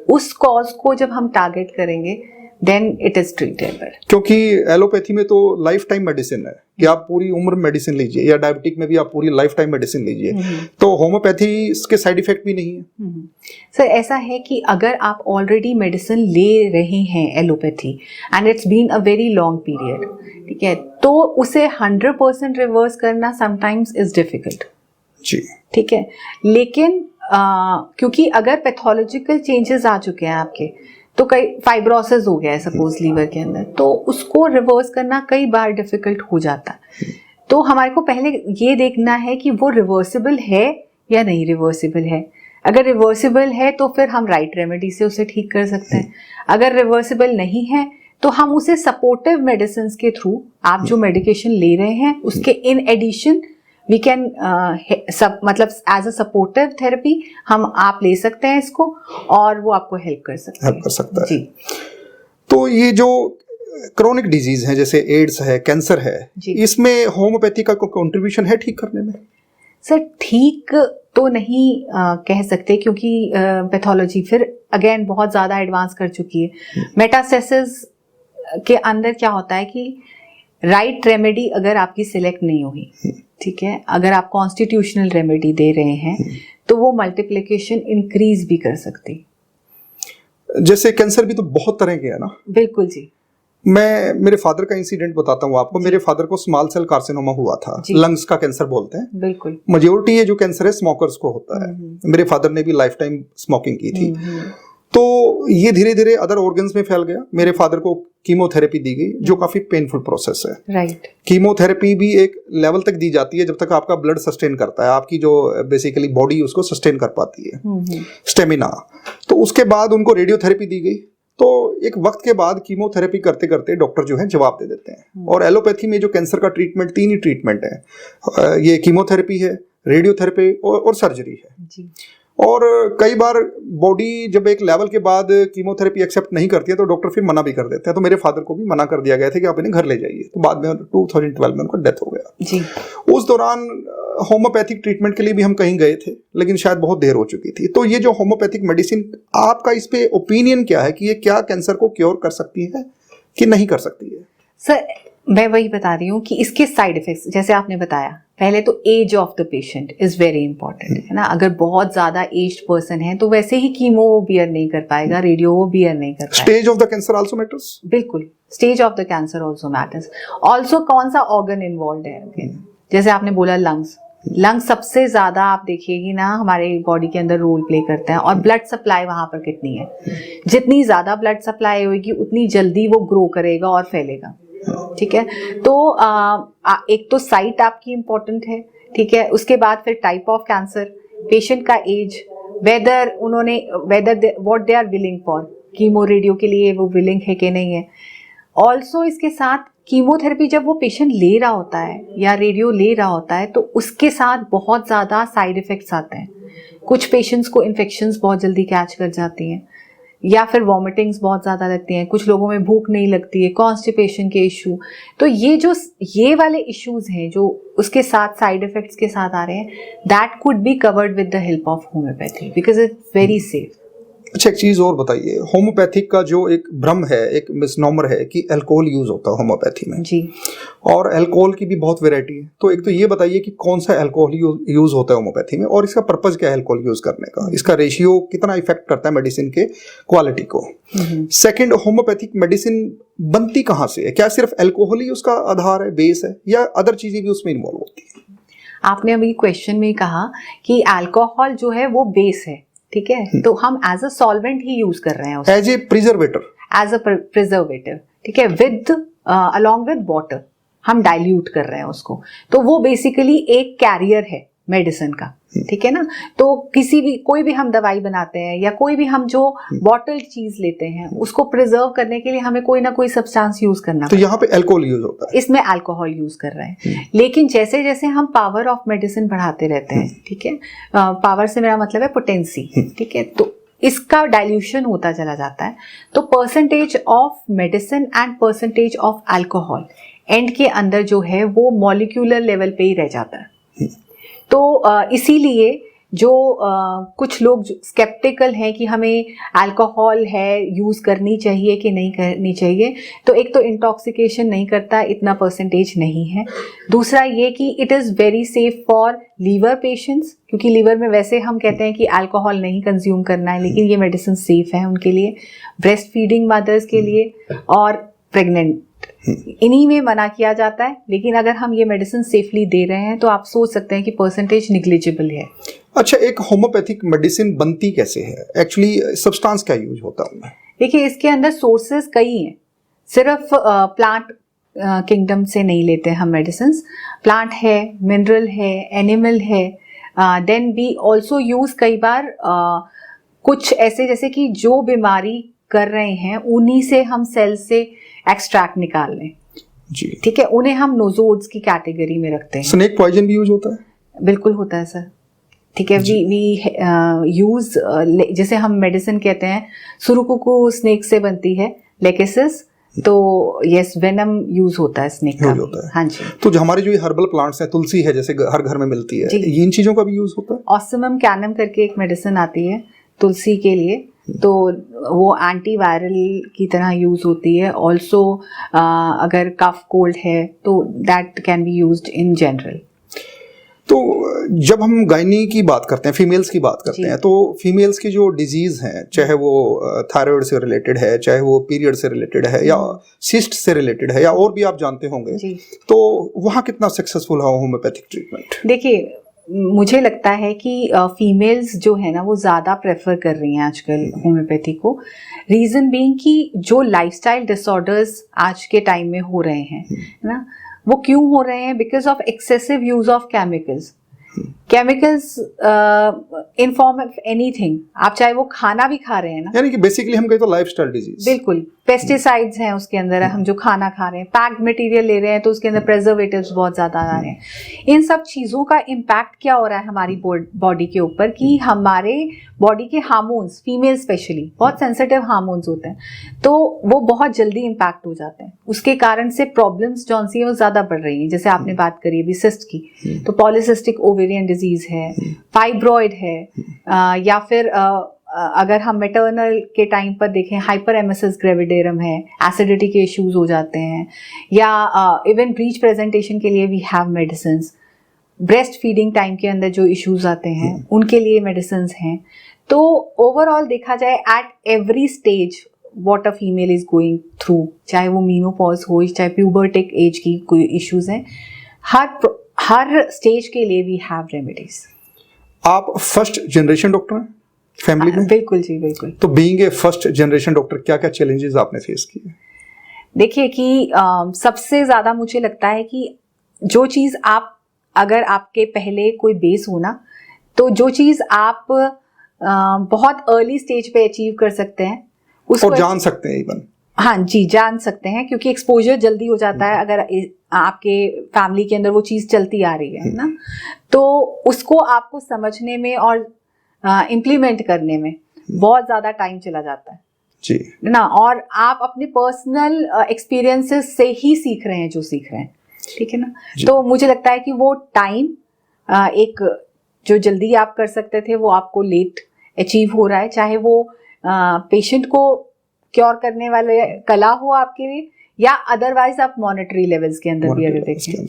उस कॉज को जब हम टारगेट करेंगे देन इट इज ट्रीटेबल। क्योंकि एलोपैथी में तो लाइफ टाइम मेडिसिन है कि आप पूरी उम्र मेडिसिन लीजिए, या डायबिटिक में भी आप पूरी लाइफ टाइम मेडिसिन लीजिए, तो होम्योपैथी इसके साइड इफेक्ट भी नहीं है। सर ऐसा है कि अगर आप ऑलरेडी मेडिसिन ले रहे हैं allopathy and it's been a very long period, ठीक है, तो उसे 100% रिवर्स करना समटाइम्स इज डिफिकल्ट जी, ठीक है। लेकिन क्योंकि अगर पैथोलॉजिकल चेंजेस आ चुके हैं आपके, तो कई फाइब्रोसिस हो गया है सपोज लीवर के अंदर, तो उसको रिवर्स करना कई बार डिफिकल्ट हो जाता है। तो हमारे को पहले ये देखना है कि वो रिवर्सिबल है या नहीं रिवर्सिबल है। अगर रिवर्सिबल है तो फिर हम राइट रेमेडी से उसे ठीक कर सकते हैं। अगर रिवर्सिबल नहीं है तो हम उसे सपोर्टिव मेडिसिन के थ्रू, आप जो मेडिकेशन ले रहे हैं उसके इन एडिशन वी कैन मतलब एज अ सपोर्टिव थेरेपी हम आप ले सकते हैं इसको, और वो आपको हेल्प कर सकता है जी। तो ये जो क्रोनिक डिजीज है जैसे एड्स है, कैंसर है, इसमें होम्योपैथी का कंट्रीब्यूशन है ठीक करने में? सर ठीक तो नहीं कह सकते, क्योंकि पैथोलॉजी फिर अगेन बहुत ज़्यादा एडवांस कर चुकी है। मेटास्टेसिस के अंदर क्या होता है कि राइट रेमेडी अगर आपकी सिलेक्ट नहीं हुई, ठीक है, अगर आप कॉन्स्टिट्यूशनल रेमेडी दे रहे हैं तो वो मल्टीप्लिकेशन इंक्रीज भी कर सकती। जैसे कैंसर भी तो बहुत तरह के है ना? बिल्कुल जी। मैं मेरे फादर का इंसिडेंट बताता हूँ आपको। मेरे फादर को स्मॉल सेल कार्सिनोमा हुआ था, लंग्स का कैंसर बोलते हैं। बिल्कुल, मेजोरिटी ये जो कैंसर है स्मोकर्स को होता है। मेरे फादर ने भी लाइफ टाइम स्मोकिंग की थी, तो ये धीरे धीरे अदर ऑर्गन्स में फैल गया। मेरे फादर को कीमोथेरेपी दी गई जो काफी पेनफुल प्रोसेस है। राइट। कीमोथेरेपी भी एक लेवल तक दी जाती है जब तक आपका ब्लड सस्टेन करता है, आपकी जो बेसिकली बॉडी उसको सस्टेन कर पाती है, स्टेमिना। तो उसके बाद उनको रेडियोथेरेपी दी गई। तो एक वक्त के बाद कीमोथेरेपी करते करते डॉक्टर जो है जवाब दे देते हैं। और एलोपैथी में जो कैंसर का ट्रीटमेंट 3 ही ट्रीटमेंट है, ये कीमोथेरेपी है, रेडियोथेरेपी और सर्जरी है जी। और कई बार बॉडी जब एक लेवल के बाद कीमोथेरेपी एक्सेप्ट नहीं करती है तो डॉक्टर फिर मना भी कर देते हैं। तो मेरे फादर को भी मना कर दिया गया था कि आप इन्हें घर ले जाइए। तो बाद में 2012 में उनका डेथ हो गया जी। उस दौरान होम्योपैथिक ट्रीटमेंट के लिए भी हम कहीं गए थे, लेकिन शायद बहुत देर हो चुकी थी। तो ये जो होम्योपैथिक मेडिसिन, आपका इस पे ओपिनियन क्या है कि ये क्या कैंसर को क्योर कर सकती है कि नहीं कर सकती है? सर मैं वही बता रही हूँ कि इसके साइड इफेक्ट्स जैसे आपने बताया, पहले तो age of the patient is very important है ना। अगर बहुत ज्यादा एज्ड पर्सन है तो वैसे ही कीमो वो बियर नहीं कर पाएगा, रेडियो वो बियर नहीं कर पाएगा। Stage of the cancer also matters. बिल्कुल, stage of the cancer also matters. Also कौन सा ऑर्गन इन्वॉल्व है, जैसे आपने बोला लंग्स सबसे ज्यादा आप देखिएगी ना हमारे बॉडी के अंदर रोल प्ले करता है। और ब्लड सप्लाई वहां पर कितनी है, जितनी ज्यादा ब्लड सप्लाई होगी उतनी जल्दी वो ग्रो करेगा और फैलेगा, ठीक है। तो एक तो साइट आपकी इम्पोर्टेंट है, ठीक है। उसके बाद फिर टाइप ऑफ कैंसर, पेशेंट का age, whether what they are willing for, chemo radio के लिए वो विलिंग है कि नहीं है। ऑल्सो इसके साथ कीमोथेरेपी जब वो पेशेंट ले रहा होता है या रेडियो ले रहा होता है तो उसके साथ बहुत ज़्यादा साइड इफ़ेक्ट्स आते हैं। कुछ पेशेंट्स को इन्फेक्शंस बहुत जल्दी कैच कर जाती हैं, या फिर वॉमिटिंग्स बहुत ज़्यादा लगती हैं, कुछ लोगों में भूख नहीं लगती है, कॉन्स्टिपेशन के इशू। तो ये वाले इश्यूज हैं जो उसके साथ साइड इफ़ेक्ट्स के साथ आ रहे हैं, that could be covered with the help of homeopathy because it's very safe. अच्छा, एक चीज और बताइए, होम्योपैथिक का जो एक भ्रम है, एक मिसनॉमर है कि अल्कोहल यूज होता है होम्योपैथी में जी। और अल्कोहल की भी बहुत वैरायटी है। तो एक तो ये बताइए कि कौन सा अल्कोहल यूज होता है होम्योपैथी में और इसका पर्पज क्या है अल्कोहल यूज करने का, इसका रेशियो कितना इफेक्ट करता है मेडिसिन के क्वालिटी को। सेकंड, होम्योपैथिक मेडिसिन बनती कहाँ से है? क्या सिर्फ अल्कोहल ही उसका आधार है, बेस है, या अदर चीजें भी उसमें इन्वॉल्व होती है? आपने अभी क्वेश्चन में कहा कि अल्कोहल जो है वो बेस है, ठीक है, तो हम एज अ सॉल्वेंट ही यूज कर रहे हैं उसको, as a preservative, as a preservative, ठीक है, विद अलोंग विद वाटर हम डाइल्यूट कर रहे हैं उसको। तो वो बेसिकली एक कैरियर है मेडिसिन का, ठीक है ना। तो किसी भी कोई भी हम दवाई बनाते हैं या कोई भी हम जो बॉटल चीज लेते हैं उसको प्रिजर्व करने के लिए हमें कोई ना कोई सब्सटेंस यूज करना तो यहाँ पे अल्कोहल यूज होता है, इसमें अल्कोहल यूज कर रहे हैं। लेकिन जैसे जैसे हम पावर ऑफ मेडिसिन बढ़ाते रहते हैं, ठीक है, पावर से मेरा मतलब है पोटेंसी, ठीक है, तो इसका डाइल्यूशन होता चला जाता है। तो percentage of medicine and percentage of alcohol and के अंदर जो है वो मॉलिक्यूलर लेवल पे ही रह जाता है। तो इसीलिए जो कुछ लोग स्केप्टिकल हैं कि हमें अल्कोहल है यूज करनी चाहिए कि नहीं करनी चाहिए, तो एक तो इंटॉक्सिकेशन नहीं करता, इतना परसेंटेज नहीं है। दूसरा ये कि it is very safe for liver patients, क्योंकि लीवर में वैसे हम कहते हैं कि अल्कोहल नहीं कंज्यूम करना है, लेकिन ये मेडिसिन सेफ है उनके लिए, ब्रेस्ट फीडिंग मदर्स के लिए और प्रेग्नेंट, इन्हीं में मना किया जाता है। लेकिन अगर हम ये मेडिसिन सेफली दे रहे हैं तो आप सोच सकते हैं कि परसेंटेज निग्लिजिबल है। अच्छा, एक होम्योपैथिक मेडिसिन बनती कैसे है? एक्चुअली सब्सटेंस क्या यूज होता है उनमें? देखिए, इसके अंदर सोर्सेज कई हैं, सिर्फ प्लांट किंगडम से नहीं लेते हम मेडिसिन। प्लांट है, मिनरल है, एनिमल है, देन वी ऑल्सो यूज कई बार कुछ ऐसे जैसे कि जो बीमारी कर रहे हैं उन्हीं से हम सेल से एक्सट्रैक्ट निकाल लें जी, ठीक है, उन्हें हम नोजोड्स की कैटेगरी में रखते हैं। स्नेक पॉइजन भी यूज होता है? बिल्कुल होता है सर, ठीक है। वी यूज जैसे हम मेडिसिन कहते हैं, सुरुकुकु स्नेक से बनती है, लेकेसिस, तो यस वेनम यूज होता है स्नेक का भी। हाँ जी। तो जो हमारे जो ये हर्बल प्लांट्स हैं, तुलसी है जैसे हर घर में मिलती है, इन चीजों का भी यूज होता है? ऑसमम कैनम करके एक मेडिसिन आती है तुलसी के लिए, तो वो एंटीवायरल की तरह यूज होती है। ऑल्सो अगर कफ कोल्ड है तो that can be used in general. तो जब हम गायनी की बात करते हैं, फीमेल्स की बात करते हैं, तो फीमेल्स की जो डिजीज हैं, चाहे वो थायराइड से रिलेटेड है, चाहे वो पीरियड से रिलेटेड है, या सिस्ट से रिलेटेड है, या और भी आप जानते होंगे, तो वहाँ कितना सक्सेसफुल है होम्योपैथिक ट्रीटमेंट? देखिए, मुझे लगता है कि फीमेल्स जो है ना वो ज़्यादा प्रेफर कर रही हैं आजकल होम्योपैथी को। रीज़न बीइंग कि जो लाइफस्टाइल डिसऑर्डर्स आज के टाइम में हो रहे हैं ना, वो क्यों हो रहे हैं? Because of excessive use of chemicals in form of anything. आप चाहे वो खाना भी खा रहे हैं ना, यानी कि बेसिकली हम कहें तो लाइफस्टाइल डिजीज, बिल्कुल पेस्टिसाइड्स हैं उसके अंदर, हम जो खाना खा रहे हैं, पैक्ड मटेरियल ले रहे हैं तो उसके अंदर प्रेजर्वेटिव्स बहुत ज्यादा आ रहे हैं। इन सब चीजों का इम्पैक्ट क्या हो रहा है हमारी बॉडी के ऊपर कि हमारे बॉडी के हार्मोन्स, फीमेल स्पेशली बहुत सेंसिटिव हार्मोन्स होते हैं, तो वो बहुत जल्दी इम्पैक्ट हो जाते हैं। उसके कारण से प्रॉब्लम्स जो सी है वो ज्यादा बढ़ रही हैं। जैसे आपने बात करी अभी सिस्ट की, तो पॉलीसिस्टिक ओवेरियन डिजीज है, फाइब्रॉइड है, या फिर अगर हम मैटरनल के टाइम पर देखें हाइपर एमेसिस ग्रेविडेरम है, एसिडिटी के इश्यूज हो जाते हैं, या इवन ब्रीच प्रेजेंटेशन के लिए we have medicine. Breast feeding time के अंदर जो इश्यूज आते हैं उनके लिए मेडिसिन हैं। तो ओवरऑल देखा जाए at every stage what a female is going through, चाहे वो मीनोपॉज हो, चाहे प्यूबर्टिक एज की कोई इश्यूज हैं, हर स्टेज के लिए वी हैव रेमेडीज। आप फर्स्ट जनरेशन डॉक्टर हैं फैमिली में? बिल्कुल जी, बिल्कुल। तो being a first generation doctor, क्या क्या चैलेंजेस आपने फेस किए? देखिए कि सबसे ज्यादा मुझे लगता है कि जो चीज आप, अगर आपके पहले कोई बेस हो ना, तो जो चीज आप बहुत अर्ली स्टेज पे अचीव कर सकते हैं उसको और जान सकते हैं इवन, हाँ जी, जान सकते हैं, क्योंकि एक्सपोजर जल्दी हो जाता है अगर आपके फैमिली के अंदर वो चीज चलती आ रही है ना, तो उसको आपको समझने में और इम्प्लीमेंट करने में बहुत ज्यादा टाइम चला जाता है जी ना, और आप अपने पर्सनल एक्सपीरियंसेस से ही सीख रहे हैं जो सीख रहे हैं, ठीक है ना। तो मुझे लगता है कि वो टाइम एक जो जल्दी आप कर सकते थे वो आपको लेट अचीव हो रहा है, चाहे वो पेशेंट को क्योर करने वाले कला हो आपके लिए, या अदरवाइज आप मॉनेटरी लेवल्स के अंदर भी अगर देखें।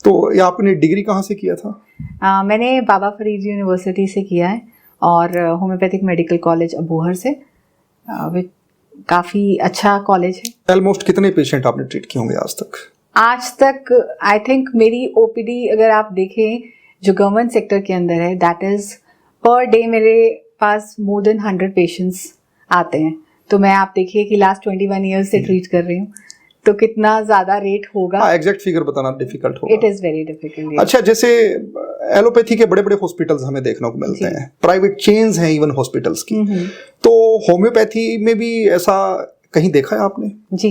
तो ये आपने डिग्री कहाँ से किया था? मैंने बाबा फरीद यूनिवर्सिटी से किया है और होम्योपैथिक मेडिकल कॉलेज अबोहर से, काफ़ी अच्छा कॉलेज है। ऑलमोस्ट कितने पेशेंट आपने ट्रीट किए होंगे आज तक? आज तक आई थिंक मेरी ओपीडी अगर आप देखें जो गवर्नमेंट सेक्टर के अंदर है, दैट इज पर डे मेरे पास मोर देन 100 पेशेंट्स आते हैं। तो मैं आप देखिए कि लास्ट 21 ईयर्स से ट्रीट कर रही हूँ, तो कितना ज़्यादा रेट होगा। एग्जैक्ट फिगर बताना डिफिकल्ट होगा। It is very difficult. अच्छा, जैसे एलोपैथी के बड़े बड़े हॉस्पिटल्स हमें देखने को मिलते हैं, प्राइवेट चेन्स हैं इवन हॉस्पिटल्स की, तो होम्योपैथी में भी ऐसा कहीं देखा है आपने? जी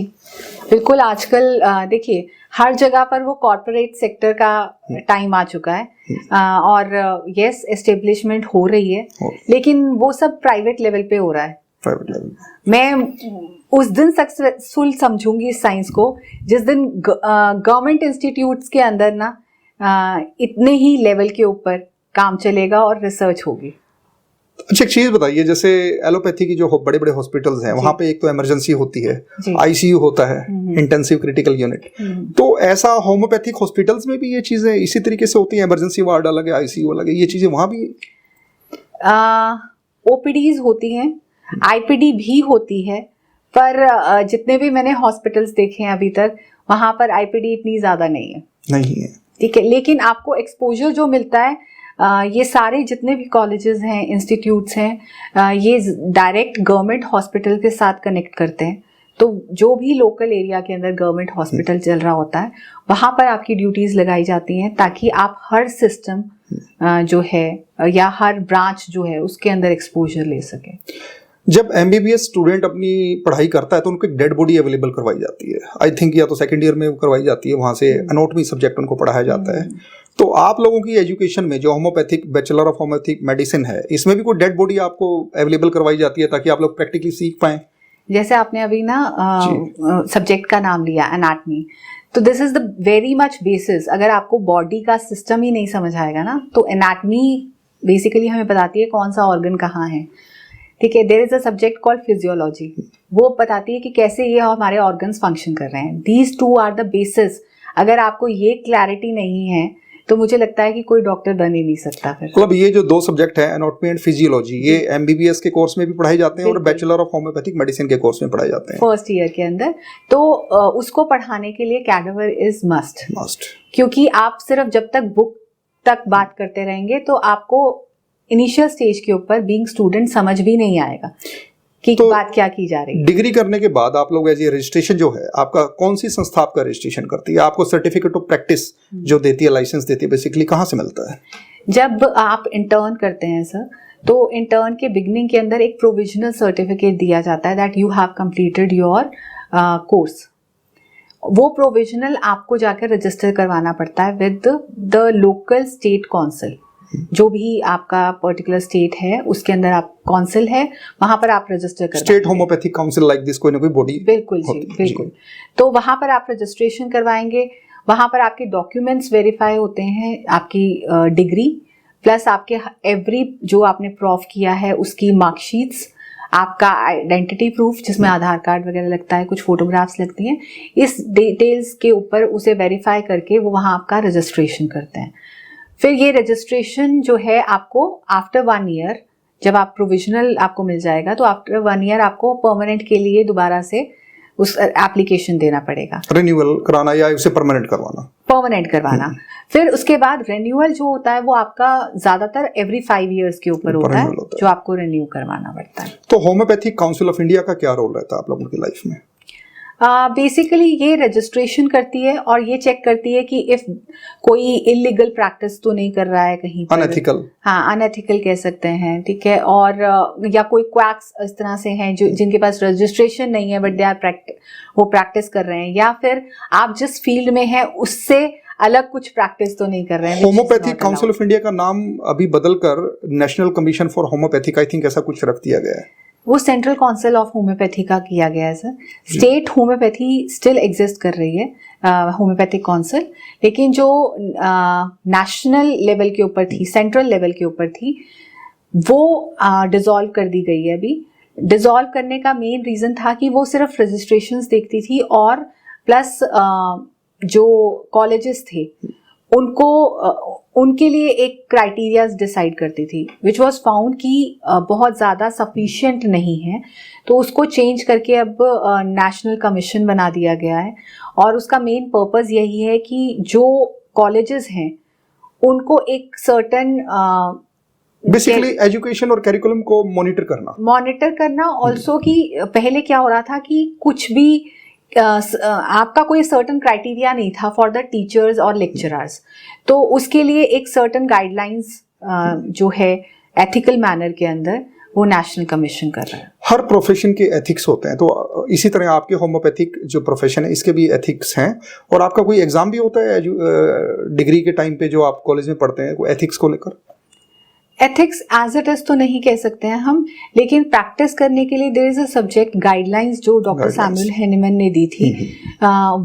बिल्कुल। आजकल देखिए हर जगह पर वो कॉर्पोरेट सेक्टर का टाइम आ चुका है और यस एस्टेब्लिशमेंट हो रही है, लेकिन वो सब प्राइवेट लेवल पे हो रहा है। प्राइवेट लेवल मैं उस दिन सक्सेसफुल समझूंगी इस साइंस को जिस दिन गवर्नमेंट इंस्टीट्यूट्स के अंदर ना इतने ही लेवल के ऊपर काम चलेगा और रिसर्च होगी। अच्छा, एक चीज बताइए, जैसे एलोपैथी की जो बड़े बड़े हॉस्पिटल्स हैं वहां पे एक तो इमरजेंसी होती है, आईसीयू होता है, इंटेंसिव क्रिटिकल यूनिट, तो ऐसा होम्योपैथिक हॉस्पिटल्स में भी ये चीजें इसी तरीके से होती हैं? इमरजेंसी वार्ड अलग है, आईसीयू अलग है, ये चीजें वहां भी? ओपीडीज होती हैं, आईपीडी भी होती है, पर जितने भी मैंने हॉस्पिटल्स देखे हैं अभी तक वहां पर आईपीडी इतनी ज्यादा नहीं है। ठीक है, लेकिन आपको एक्सपोजर जो मिलता है, ये सारे जितने भी कॉलेजेस हैं, इंस्टीट्यूट्स हैं, ये डायरेक्ट गवर्नमेंट हॉस्पिटल के साथ कनेक्ट करते हैं। तो जो भी लोकल एरिया के अंदर गवर्नमेंट हॉस्पिटल चल रहा होता है वहाँ पर आपकी ड्यूटीज़ लगाई जाती हैं ताकि आप हर सिस्टम जो है या हर ब्रांच जो है उसके अंदर एक्सपोजर ले सकें। जब एमबीबीएस स्टूडेंट अपनी पढ़ाई करता है तो उनको एक डेड बॉडी अवेलेबल करवाई जाती है, आई थिंक या तो सेकंड ईयर में करवाई जाती है, वहाँ से एनाटॉमी सब्जेक्ट उनको पढ़ाया जाता है। तो आप लोगों की एजुकेशन में जो homeopathic bachelor of homeopathic medicine है, इसमें भी कोई डेड बॉडी आपको अवेलेबल करवाई जाती है ताकि आप लोग प्रैक्टिकली सीख पाएं? जैसे आपने अभी ना सब्जेक्ट का नाम लिया एनाटमी, तो this is the very much basis. अगर आपको बॉडी का सिस्टम ही नहीं समझ आएगा ना, तो एनाटमी बेसिकली हमें बताती है कौन सा ऑर्गन कहाँ है। ठीक है, there is a subject called physiology, वो बताती है कि कैसे ये हमारे ऑर्गन्स फंक्शन कर रहे हैं। These two are the basis. अगर आपको ये क्लैरिटी नहीं है तो मुझे लगता है कि कोई डॉक्टर बन ही नहीं सकता। फिर मतलब ये जो दो सब्जेक्ट है एनाटॉमी एंड फिजियोलॉजी, ये एमबीबीएस के कोर्स में भी पढ़ाए जाते हैं और बैचलर ऑफ होम्योपैथिक मेडिसिन के कोर्स में पढ़ाए जाते हैं फर्स्ट ईयर के अंदर। तो उसको पढ़ाने के लिए कैडेवर इज मस्ट, क्योंकि आप सिर्फ जब तक बुक तक बात करते रहेंगे तो आपको इनिशियल स्टेज के ऊपर बीइंग स्टूडेंट समझ भी नहीं आएगा कि तो बात क्या की जा रही है। डिग्री करने के बाद आप लोग एज ए रजिस्ट्रेशन जो है आपका, कौन सी संस्था आपका रजिस्ट्रेशन करती है? आपको सर्टिफिकेट ऑफ प्रैक्टिस जो देती है, लाइसेंस देती है, बेसिकली कहाँ से मिलता है? जब आप इंटर्न करते हैं सर, तो इंटर्न के बिगनिंग के अंदर एक प्रोविजनल सर्टिफिकेट दिया जाता है that you have completed your course. वो प्रोविजनल आपको जाकर रजिस्टर करवाना पड़ता है with the local state council. जो भी आपका पर्टिकुलर स्टेट है उसके अंदर आप काउंसिल है, वहां पर आप रजिस्टर करवाएंगे। State homeopathic council like this, कोई ना कोई बॉडी। बिल्कुल जी, बिल्कुल। तो वहां पर आप रजिस्ट्रेशन करवाएंगे, वहां पर आपके डॉक्यूमेंट्स वेरीफाई होते हैं, आपकी डिग्री प्लस आपके एवरी जो आपने प्रूफ किया है उसकी मार्कशीट्स, आपका आइडेंटिटी प्रूफ जिसमें आधार कार्ड वगैरह लगता है, कुछ फोटोग्राफ्स लगती हैं, इस डिटेल्स के ऊपर उसे वेरीफाई करके वो वहाँ आपका रजिस्ट्रेशन करते हैं। फिर ये रजिस्ट्रेशन जो है आपको आफ्टर 1 ईयर, जब आप प्रोविजनल आपको मिल जाएगा तो आफ्टर 1 ईयर आपको परमानेंट के लिए दोबारा से उस एप्लीकेशन देना पड़ेगा, रिन्यूअल कराना या उसे परमानेंट करवाना। फिर उसके बाद रिन्यूअल जो होता है वो आपका ज्यादातर एवरी 5 ईयर्स के ऊपर होता है जो आपको रिन्यू करवाना पड़ता है। तो होम्योपैथिक काउंसिल ऑफ इंडिया का क्या रोल रहता है आप लोगों की लाइफ में? बेसिकली ये रजिस्ट्रेशन करती है और ये चेक करती है कि इफ कोई इलीगल प्रैक्टिस तो नहीं कर रहा है कहीं पर, अनएथिकल, हाँ अनएथिकल कह सकते हैं, ठीक है, और या कोई क्वैक्स इस तरह से हैं जो जिनके पास रजिस्ट्रेशन नहीं है बट दे आर वो प्रैक्टिस कर रहे हैं, या फिर आप जिस फील्ड में हैं उससे अलग कुछ प्रैक्टिस तो नहीं कर रहे हैं। होम्योपैथिक काउंसिल ऑफ इंडिया का नाम अभी बदलकर national commission for homeopathic, I think ऐसा कुछ रख दिया गया है। वो सेंट्रल काउंसिल ऑफ होम्योपैथी का किया गया है sir. State homeopathy still exist कर रही है, होम्योपैथिक काउंसिल, लेकिन जो नेशनल लेवल के ऊपर थी, सेंट्रल लेवल के ऊपर थी, वो डिसॉल्व कर दी गई है अभी। डिसॉल्व करने का मेन रीज़न था कि वो सिर्फ रजिस्ट्रेशंस देखती थी और प्लस जो कॉलेजेस थे उनको उनके लिए एक क्राइटेरियाज डिसाइड करती थी, विच वाज फाउंड कि बहुत ज़्यादा सफिशिएंट नहीं है, तो उसको चेंज करके अब नेशनल कमीशन बना दिया गया है। और उसका मेन पर्पस यही है कि जो कॉलेजेस हैं उनको एक सर्टन बेसिकली एजुकेशन और करिकुलम को मॉनिटर करना ऑल्सो कि पहले क्या हो रहा था कि कुछ भी आपका कोई सर्टन क्राइटेरिया नहीं था फॉर द टीचर्स और लेक्चरर्स, तो उसके लिए एक सर्टन गाइडलाइंस जो है एथिकल मैनर के अंदर वो नेशनल कमीशन कर रहा है। हर प्रोफेशन के एथिक्स होते हैं, तो इसी तरह आपके होम्योपैथिक जो प्रोफेशन है इसके भी एथिक्स हैं, और आपका कोई एग्जाम भी होता है डिग्री के टाइम पे जो आप कॉलेज में पढ़ते हैं एथिक्स को लेकर? एथिक्स एज इट इज तो नहीं कह सकते हैं हम, लेकिन प्रैक्टिस करने के लिए there is a subject guidelines जो डॉक्टर सैमुअल हैनीमैन ने दी थी।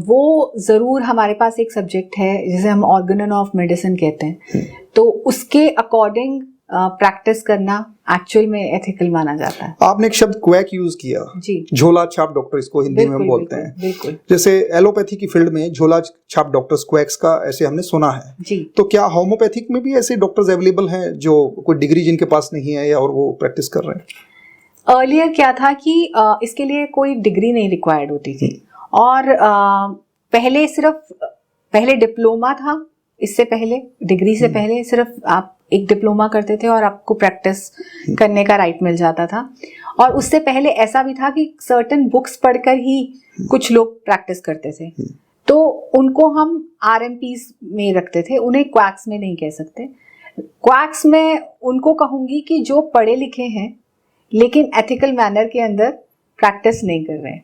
वो जरूर हमारे पास एक सब्जेक्ट है जिसे हम ऑर्गन ऑफ मेडिसिन कहते हैं, तो उसके अकॉर्डिंग प्रैक्टिस करना एक्चुअल में एथिकल माना जाता है। आपने एक शब्द क्वैक यूज किया जी, झोला छाप डॉक्टर इसको हिंदी में हम बोलते हैं। बिल्कुल। जैसे एलोपैथी की फील्ड में झोला छाप डॉक्टर्स क्वैक्स का ऐसे हमने सुना है जी, तो क्या होम्योपैथिक में भी ऐसे डॉक्टर्स अवेलेबल हैं जो कोई डिग्री जिनके पास नहीं है या और वो प्रैक्टिस कर रहे हैं? अर्लियर क्या था कि इसके लिए कोई डिग्री नहीं रिक्वायर्ड होती थी, और पहले डिप्लोमा था, इससे पहले डिग्री से पहले सिर्फ आप एक डिप्लोमा करते थे और आपको प्रैक्टिस करने का राइट मिल जाता था। और उससे पहले ऐसा भी था कि सर्टेन बुक्स पढ़कर ही कुछ लोग प्रैक्टिस करते थे, तो उनको हम RMPs में रखते थे, उन्हें क्वैक्स में नहीं कह सकते। क्वैक्स में उनको कहूंगी कि जो पढ़े लिखे हैं लेकिन एथिकल मैनर के अंदर प्रैक्टिस नहीं कर रहे हैं।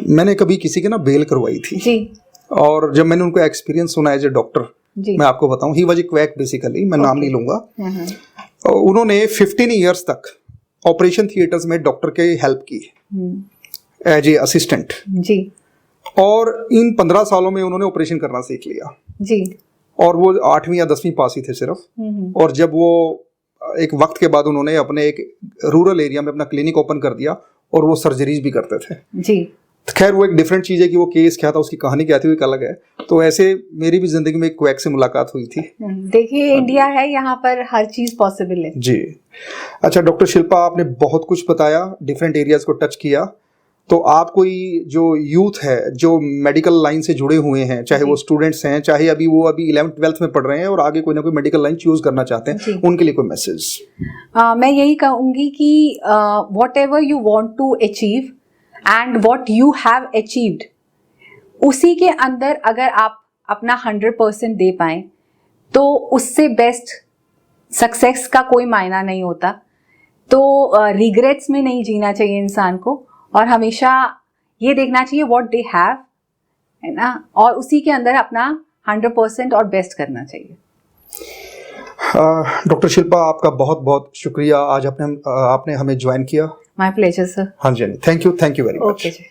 मैंने कभी किसी के ना बेल करवाई थी जी, और जब मैंने उनको एक्सपीरियंस सुना एज ए डॉक्टर, मैं आपको बताऊं, he was a quack basically, मैं नाम नहीं लूंगा। उन्होंने 15 इयर्स तक ऑपरेशन थिएटर्स में डॉक्टर के हेल्प की एज ए असिस्टेंट जी, और इन 15 सालों में उन्होंने ऑपरेशन करना सीख लिया जी, और वो 8वीं या 10वीं पास ही थे सिर्फ। और जब वो एक वक्त के बाद उन्होंने अपने एक रूरल एरिया में अपना क्लिनिक ओपन कर दिया और वो सर्जरीज भी करते थे जी। खैर वो एक डिफरेंट चीज़ है कि वो केस क्या था, उसकी कहानी क्या थी, वो एक अलग है। तो ऐसे मेरी भी जिंदगी में एक क्वैक से मुलाकात हुई थी। देखिए इंडिया है, यहाँ पर हर चीज़ पॉसिबल है जी। अच्छा डॉक्टर शिल्पा, आपने बहुत कुछ बताया, डिफरेंट एरियाज को टच किया, तो आप कोई जो यूथ है जो मेडिकल लाइन से जुड़े हुए हैं, चाहे वो स्टूडेंट्स हैं, चाहे अभी 11th 12th में पढ़ रहे हैं और आगे कोई ना कोई मेडिकल लाइन चूज करना चाहते हैं, उनके लिए कोई मैसेज? मैं यही कहूँगी कि whatever you want to achieve and what you have achieved, उसी के अंदर अगर आप अपना 100% दे पाएं तो उससे बेस्ट सक्सेस का कोई मायना नहीं होता। तो रिग्रेट्स में नहीं जीना चाहिए इंसान को, और हमेशा ये देखना चाहिए व्हाट दे हैव, है ना, और उसी के अंदर अपना 100% और बेस्ट करना चाहिए। डॉक्टर शिल्पा, आपका बहुत बहुत शुक्रिया, आज आपने हमें ज्वाइन किया। My pleasure sir. हाँ जी, thank you very much. Okay ji.